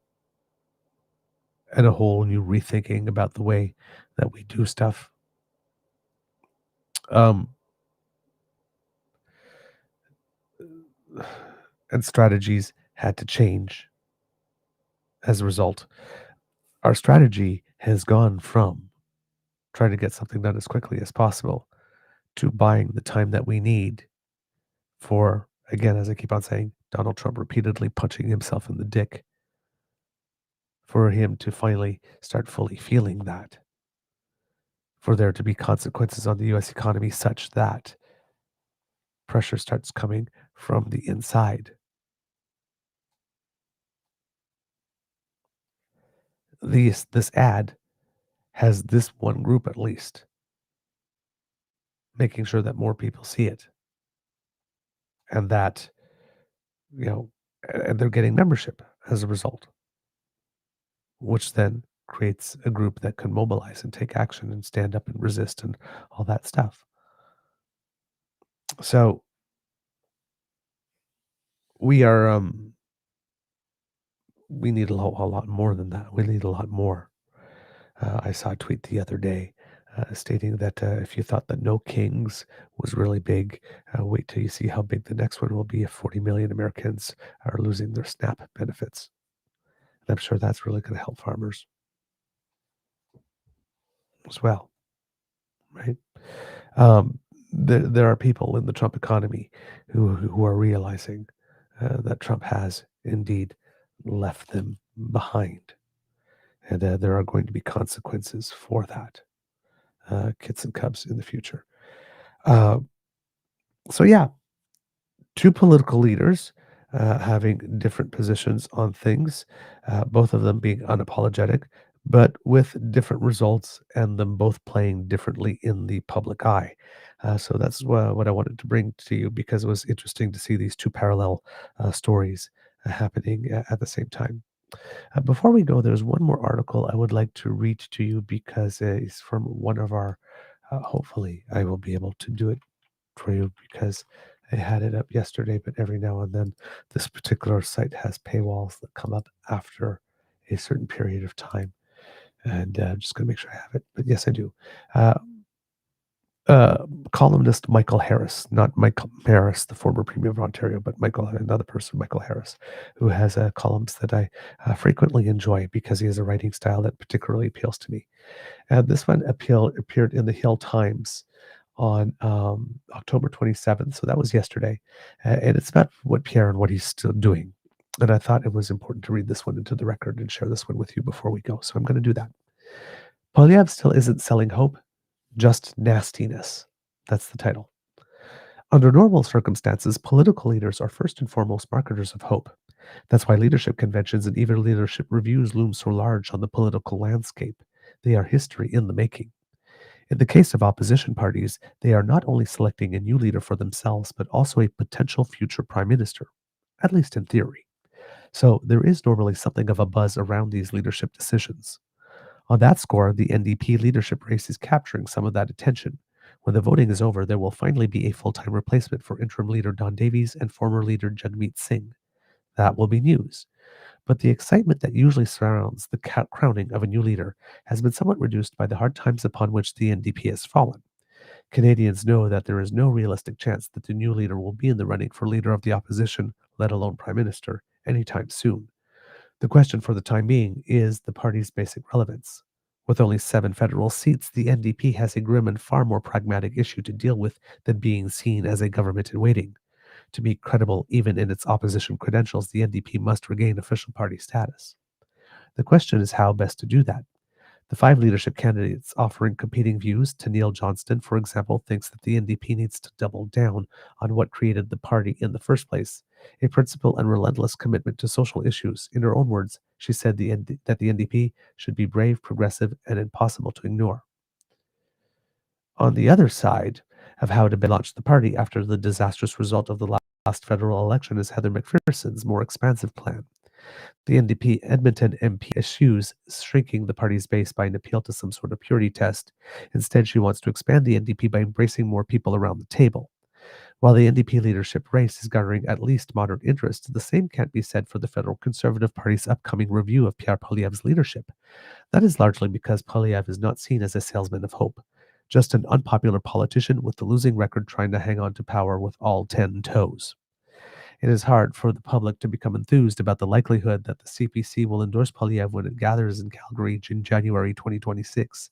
and a whole new rethinking about the way that we do stuff. And strategies had to change as a result. Our strategy has gone from trying to get something done as quickly as possible to buying the time that we need for, again, as I keep on saying, Donald Trump repeatedly punching himself in the dick, for him to finally start fully feeling that, for there to be consequences on the U.S. economy such that pressure starts coming from the inside. This ad has this one group at least making sure that more people see it, and that, and they're getting membership as a result, which then creates a group that can mobilize and take action and stand up and resist and all that stuff. So we are, we need a lot more than that. We need a lot more. I saw a tweet the other day stating that if you thought that No Kings was really big, wait till you see how big the next one will be if 40 million Americans are losing their SNAP benefits. And I'm sure that's really going to help farmers as well, right? There are people in the Trump economy who are realizing that Trump has indeed left them behind. And there are going to be consequences for that, kids and cubs in the future. So yeah, two political leaders having different positions on things, both of them being unapologetic, but with different results and them both playing differently in the public eye. So that's what I wanted to bring to you, because it was interesting to see these two parallel stories happening at the same time. Before we go, there's one more article I would like to read to you, because it's from one of our, hopefully I will be able to do it for you, because I had it up yesterday, but every now and then this particular site has paywalls that come up after a certain period of time. And I'm just going to make sure I have it. But yes, I do. Columnist Michael Harris, not Michael Harris, the former Premier of Ontario, but another person, Michael Harris, who has columns that I frequently enjoy because he has a writing style that particularly appeals to me. This one appeared in the Hill Times on October 27th, so that was yesterday, and it's about what Pierre and what he's still doing. And I thought it was important to read this one into the record and share this one with you before we go, so I'm going to do that. Polyev still isn't selling hope, just nastiness. That's the title. Under normal circumstances, political leaders are first and foremost marketers of hope. That's why leadership conventions and even leadership reviews loom so large on the political landscape. They are history in the making. In the case of opposition parties, they are not only selecting a new leader for themselves, but also a potential future prime minister, at least in theory. So there is normally something of a buzz around these leadership decisions. On that score, the NDP leadership race is capturing some of that attention. When the voting is over, there will finally be a full-time replacement for interim leader Don Davies and former leader Jagmeet Singh. That will be news. But the excitement that usually surrounds the crowning of a new leader has been somewhat reduced by the hard times upon which the NDP has fallen. Canadians know that there is no realistic chance that the new leader will be in the running for leader of the opposition, let alone prime minister, anytime soon. The question for the time being is the party's basic relevance. With only 7 federal seats, the NDP has a grim and far more pragmatic issue to deal with than being seen as a government in waiting. To be credible even in its opposition credentials, the NDP must regain official party status. The question is how best to do that. The 5 leadership candidates offering competing views. Neil Johnston, for example, thinks that the NDP needs to double down on what created the party in the first place, a principled and relentless commitment to social issues. In her own words, she said that the NDP should be brave, progressive, and impossible to ignore. On the other side of how to launch the party after the disastrous result of the last federal election is Heather McPherson's more expansive plan. The NDP Edmonton MP eschews shrinking the party's base by an appeal to some sort of purity test. Instead, she wants to expand the NDP by embracing more people around the table. While the NDP leadership race is garnering at least moderate interest, the same can't be said for the federal Conservative Party's upcoming review of Pierre Poilievre's leadership. That is largely because Poilievre is not seen as a salesman of hope, just an unpopular politician with a losing record trying to hang on to power with all 10 toes. It is hard for the public to become enthused about the likelihood that the CPC will endorse Poilievre when it gathers in Calgary in January 2026.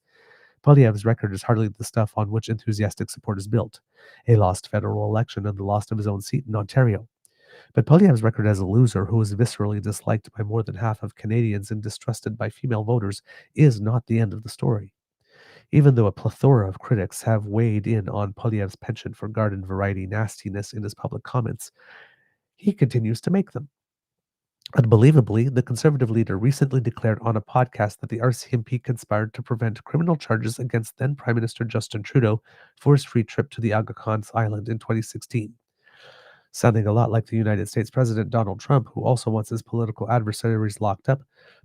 Poilievre's record is hardly the stuff on which enthusiastic support is built, a lost federal election and the loss of his own seat in Ontario. But Poilievre's record as a loser who is viscerally disliked by more than half of Canadians and distrusted by female voters is not the end of the story. Even though a plethora of critics have weighed in on Poilievre's penchant for garden variety nastiness in his public comments, he continues to make them. Unbelievably, the Conservative leader recently declared on a podcast that the RCMP conspired to prevent criminal charges against then Prime Minister Justin Trudeau for his free trip to the Aga Khan's Island in 2016. Sounding a lot like the United States President Donald Trump, who also wants his political adversaries locked up,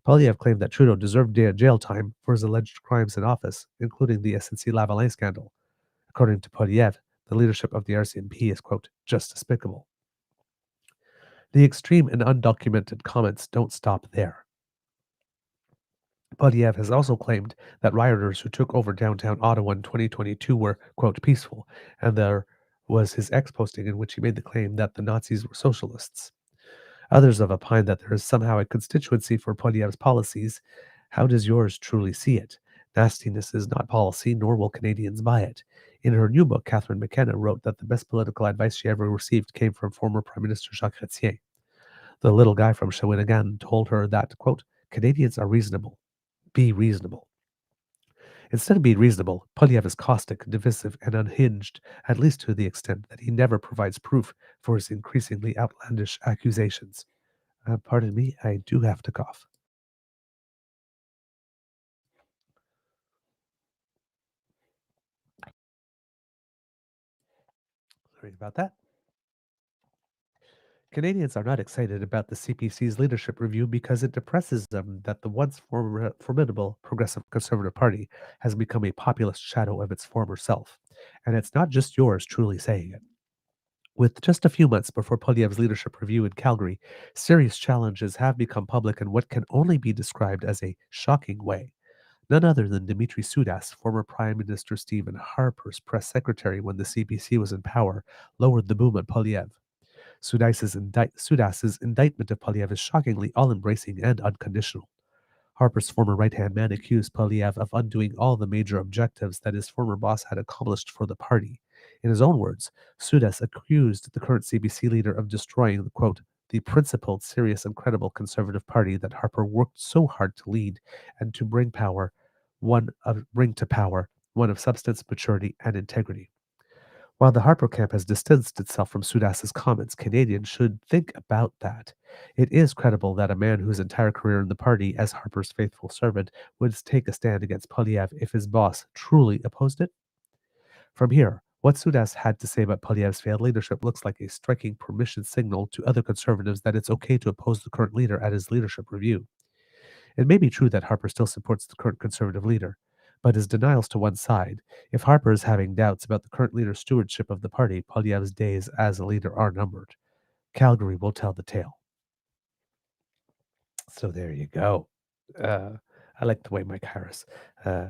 Poilievre claimed that Trudeau deserved jail time for his alleged crimes in office, including the SNC-Lavalin scandal. According to Poilievre, the leadership of the RCMP is, quote, just despicable. The extreme and undocumented comments don't stop there. Poilievre has also claimed that rioters who took over downtown Ottawa in 2022 were, quote, peaceful, and there was his ex-posting in which he made the claim that the Nazis were socialists. Others have opined that there is somehow a constituency for Poilievre's policies. How does yours truly see it? Nastiness is not policy, nor will Canadians buy it. In her new book, Catherine McKenna wrote that the best political advice she ever received came from former Prime Minister Jacques Chrétien. The little guy from Shawinigan told her that, quote, Canadians are reasonable. Be reasonable. Instead of being reasonable, Poilievre is caustic, divisive, and unhinged, at least to the extent that he never provides proof for his increasingly outlandish accusations. Pardon me, I do have to cough. Sorry about that. Canadians are not excited about the CPC's leadership review because it depresses them that the once formidable Progressive Conservative Party has become a populist shadow of its former self. And it's not just yours truly saying it. With just a few months before Poilievre's leadership review in Calgary, serious challenges have become public in what can only be described as a shocking way. None other than Dimitri Tues, former Prime Minister Stephen Harper's press secretary when the CPC was in power, lowered the boom at Poilievre. Tudas's indictment of Poilievre is shockingly all-embracing and unconditional. Harper's former right-hand man accused Poilievre of undoing all the major objectives that his former boss had accomplished for the party. In his own words, Tues accused the current CBC leader of destroying, quote, the principled, serious, and credible Conservative Party that Harper worked so hard to lead and to bring to power one of substance, maturity, and integrity. While the Harper camp has distanced itself from Tudas's comments, Canadians should think about that. It is credible that a man whose entire career in the party as Harper's faithful servant would take a stand against Poilievre if his boss truly opposed it. From here, what Tues had to say about Poilievre's failed leadership looks like a striking permission signal to other Conservatives that it's okay to oppose the current leader at his leadership review. It may be true that Harper still supports the current Conservative leader, but his denials to one side. If Harper is having doubts about the current leader's stewardship of the party, Poilievre's days as a leader are numbered. Calgary will tell the tale. So there you go. I like the way Mike Harris uh,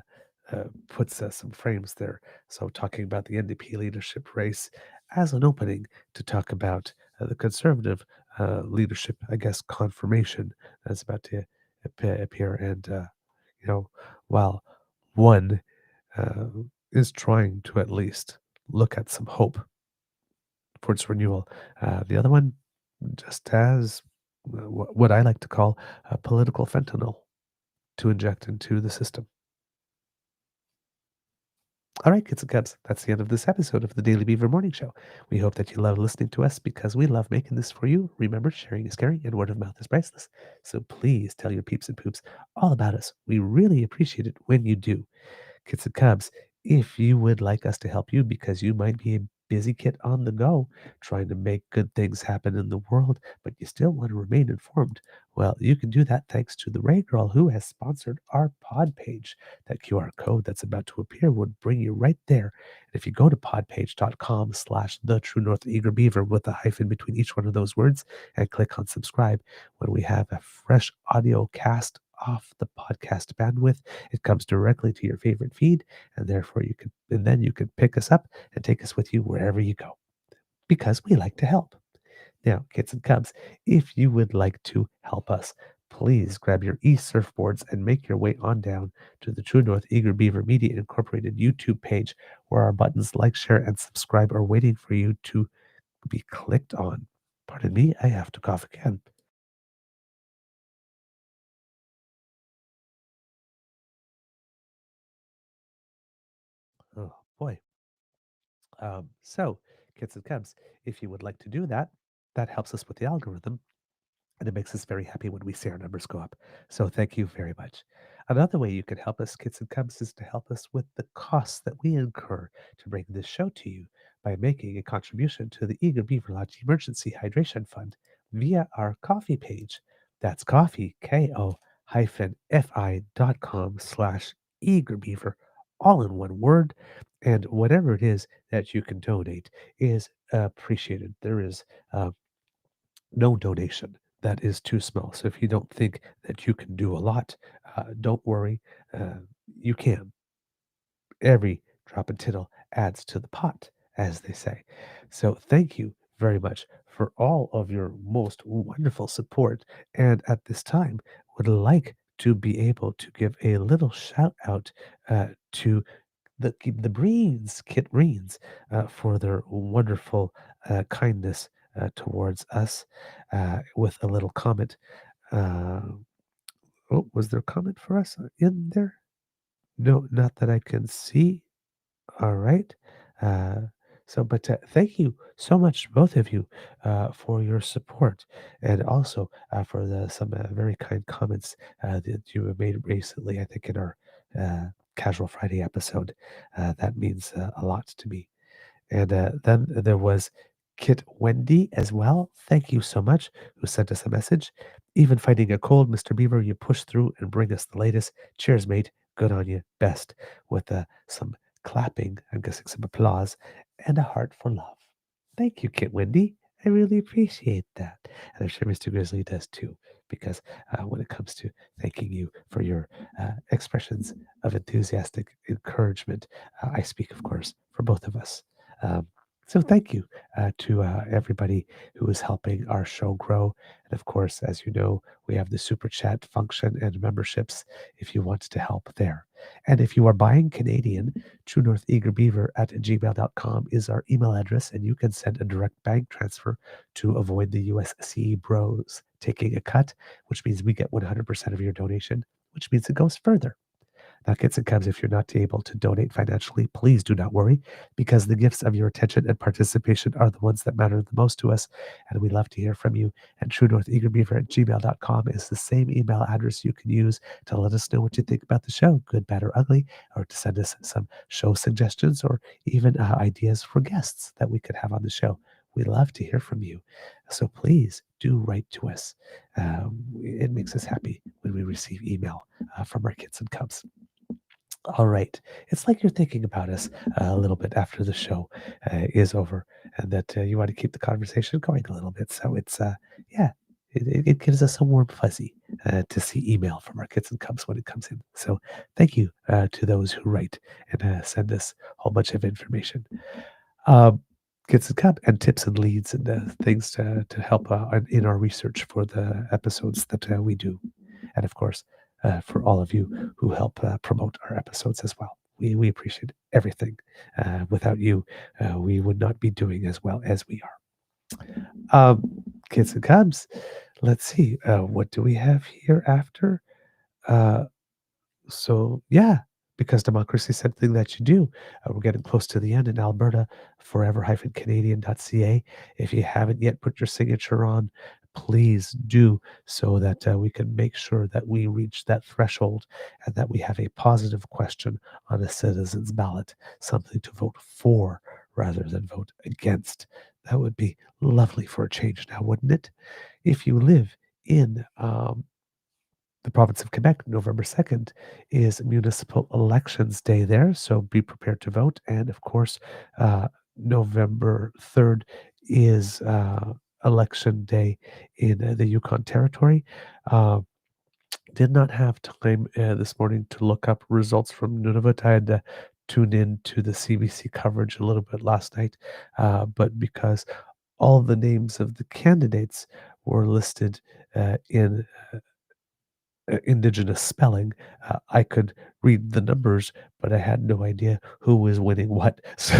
puts some frames there. So talking about the NDP leadership race as an opening to talk about the conservative leadership, I guess, confirmation that's about to appear. And, while one uh, is trying to at least look at some hope for its renewal, the other one just has what I like to call political fentanyl to inject into the system. All right, kids and cubs, that's the end of this episode of the Daily Beaver Morning Show. We hope that you love listening to us because we love making this for you. Remember, sharing is caring and word of mouth is priceless. So please tell your peeps and poops all about us. We really appreciate it when you do. Kids and cubs, if you would like us to help you because you might be a busy kid on the go trying to make good things happen in the world, but you still want to remain informed, well, you can do that thanks to the Ray Girl who has sponsored our pod page. That QR code that's about to appear would bring you right there. And if you go to podpage.com/the True North Eager Beaver with a hyphen between each one of those words and click on subscribe, when we have a fresh audio cast off the podcast bandwidth, it comes directly to your favorite feed, and therefore then you can pick us up and take us with you wherever you go, because we like to help. Now, kids and cubs, if you would like to help us, please grab your e-surfboards and make your way on down to the True North Eager Beaver Media Incorporated YouTube page, where our buttons like, share, and subscribe are waiting for you to be clicked on. Pardon me, I have to cough again. Oh boy. So, kids and cubs, if you would like to do that, that helps us with the algorithm, and it makes us very happy when we see our numbers go up. So, thank you very much. Another way you can help us, kids and cubs, is to help us with the costs that we incur to bring this show to you by making a contribution to the Eager Beaver Lodge Emergency Hydration Fund via our coffee page. That's coffee, ko-fi.com/eagerbeaver, all in one word. And whatever it is that you can donate is appreciated. There is no donation that is too small. So if you don't think that you can do a lot, don't worry. You can. Every drop and tittle adds to the pot, as they say. So thank you very much for all of your most wonderful support. And at this time, would like to be able to give a little shout out to the Breens, Kit Breens, for their wonderful kindness towards us with a little comment. Oh, was there a comment for us in there? No, not that I can see. All right. Uh, but thank you so much, both of you, for your support, and also for some very kind comments that you have made recently. I think in our Casual Friday episode, that means a lot to me. And then there was Kit Wendy as well. Thank you so much, who sent us a message. Even fighting a cold, Mr. Beaver, you push through and bring us the latest. Cheers, mate. Good on you. Best. With some clapping, I'm guessing some applause, and a heart for love. Thank you, Kit Wendy. I really appreciate that. And I'm sure Mr. Grizzly does too, because when it comes to thanking you for your expressions of enthusiastic encouragement, I speak, of course, for both of us. So thank you to everybody who is helping our show grow. And of course, as you know, we have the super chat function and memberships if you want to help there. And if you are buying Canadian, truenortheagerbeaver@gmail.com is our email address, and you can send a direct bank transfer to avoid the USC bros taking a cut, which means we get 100% of your donation, which means it goes further. Now, kids and cubs, if you're not able to donate financially, please do not worry, because the gifts of your attention and participation are the ones that matter the most to us, and we love to hear from you. And truenortheagerbeaver@gmail.com is the same email address you can use to let us know what you think about the show, good, bad, or ugly, or to send us some show suggestions or even ideas for guests that we could have on the show. We love to hear from you. So please do write to us. It makes us happy when we receive email from our kids and cubs. All right. It's like you're thinking about us a little bit after the show is over, and that you want to keep the conversation going a little bit. So it's, yeah, it gives us a warm fuzzy to see email from our kids and cubs when it comes in. So thank you to those who write and send us a whole bunch of information. Kids and cub and tips and leads and things to help in our research for the episodes that we do. And of course, for all of you who help promote our episodes as well. We appreciate everything. Without you, we would not be doing as well as we are. Kids and cubs, let's see. What do we have here after? So, yeah, because democracy is something that you do. We're getting close to the end in Alberta, forever-canadian.ca. If you haven't yet put your signature on, please do, so that we can make sure that we reach that threshold and that we have a positive question on a citizen's ballot, something to vote for rather than vote against. That would be lovely for a change now, wouldn't it? If you live in the province of Quebec, November 2nd is Municipal Elections Day there, so be prepared to vote. And of course, November 3rd is Election Day in the Yukon Territory. Did not have time this morning to look up results from Nunavut. I had to tune in to the CBC coverage a little bit last night, but because all the names of the candidates were listed in Indigenous spelling, I could read the numbers, but I had no idea who was winning what. So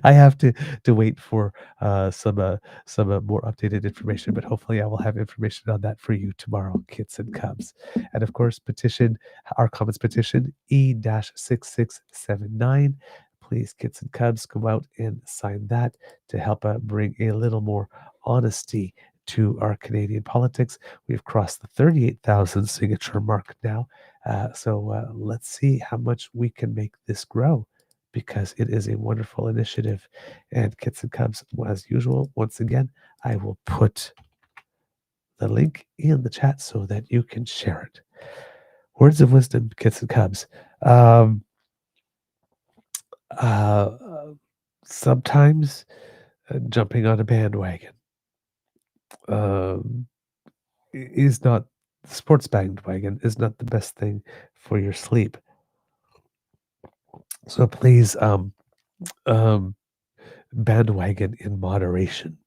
I have to wait for some more updated information. But hopefully, I will have information on that for you tomorrow, kids and cubs. And of course, petition our comments petition E-6679. Please, kids and cubs, go out and sign that to help bring a little more honesty to our Canadian politics. We've crossed the 38,000 signature mark now. So let's see how much we can make this grow, because it is a wonderful initiative. And kids and cubs, as usual, once again, I will put the link in the chat so that you can share it. Words of wisdom, kids and cubs. Sometimes jumping on a bandwagon is not sports bandwagon is not the best thing for your sleep. So please bandwagon in moderation.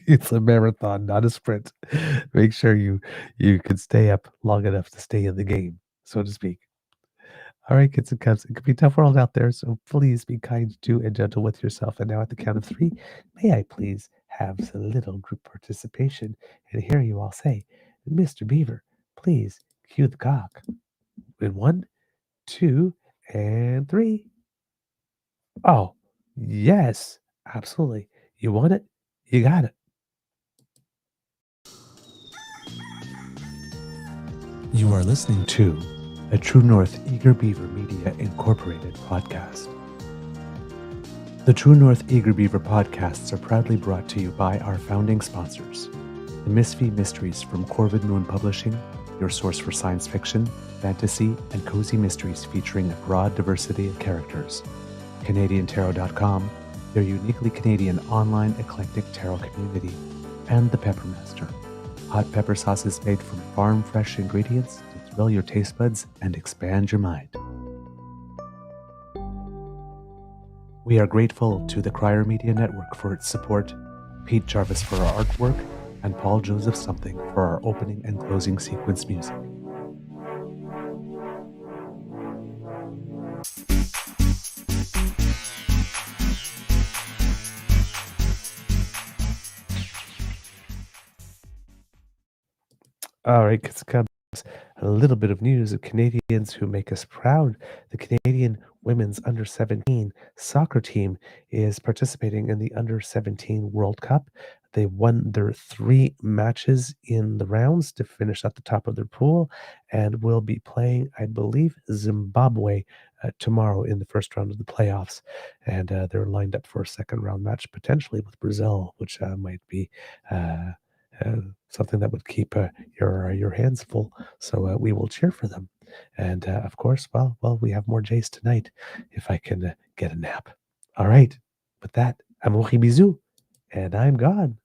It's a marathon, not a sprint. Make sure you can stay up long enough to stay in the game, so to speak. All right, kids and cubs, it could be a tough world out there, so please be kind to and gentle with yourself. And now at the count of 3, may I please have a little group participation and hear you all say, Mr. Beaver, please cue the cock. In 1, 2, and 3. Oh, yes, absolutely. You want it? You got it. You are listening to a True North Eager Beaver Media Incorporated podcast. The True North Eager Beaver podcasts are proudly brought to you by our founding sponsors, the Misfit Mysteries from Corvid Moon Publishing, your source for science fiction, fantasy, and cozy mysteries featuring a broad diversity of characters, CanadianTarot.com, their uniquely Canadian online eclectic tarot community, and the Peppermaster, hot pepper sauces made from farm-fresh ingredients to thrill your taste buds and expand your mind. We are grateful to the Crier Media Network for its support, Pete Jarvis for our artwork, and Paul Joseph Something for our opening and closing sequence music. All right, kids and cubs, a little bit of news of Canadians who make us proud. The Canadian women's under-17 soccer team is participating in the under-17 World Cup. They won their 3 matches in the rounds to finish at the top of their pool and will be playing, I believe, Zimbabwe tomorrow in the first round of the playoffs. And they're lined up for a second round match, potentially with Brazil, which might be something that would keep your hands full. So we will cheer for them. And of course, well, we have more Jays tonight if I can get a nap. All right. With that, amouri bisous, and I'm gone.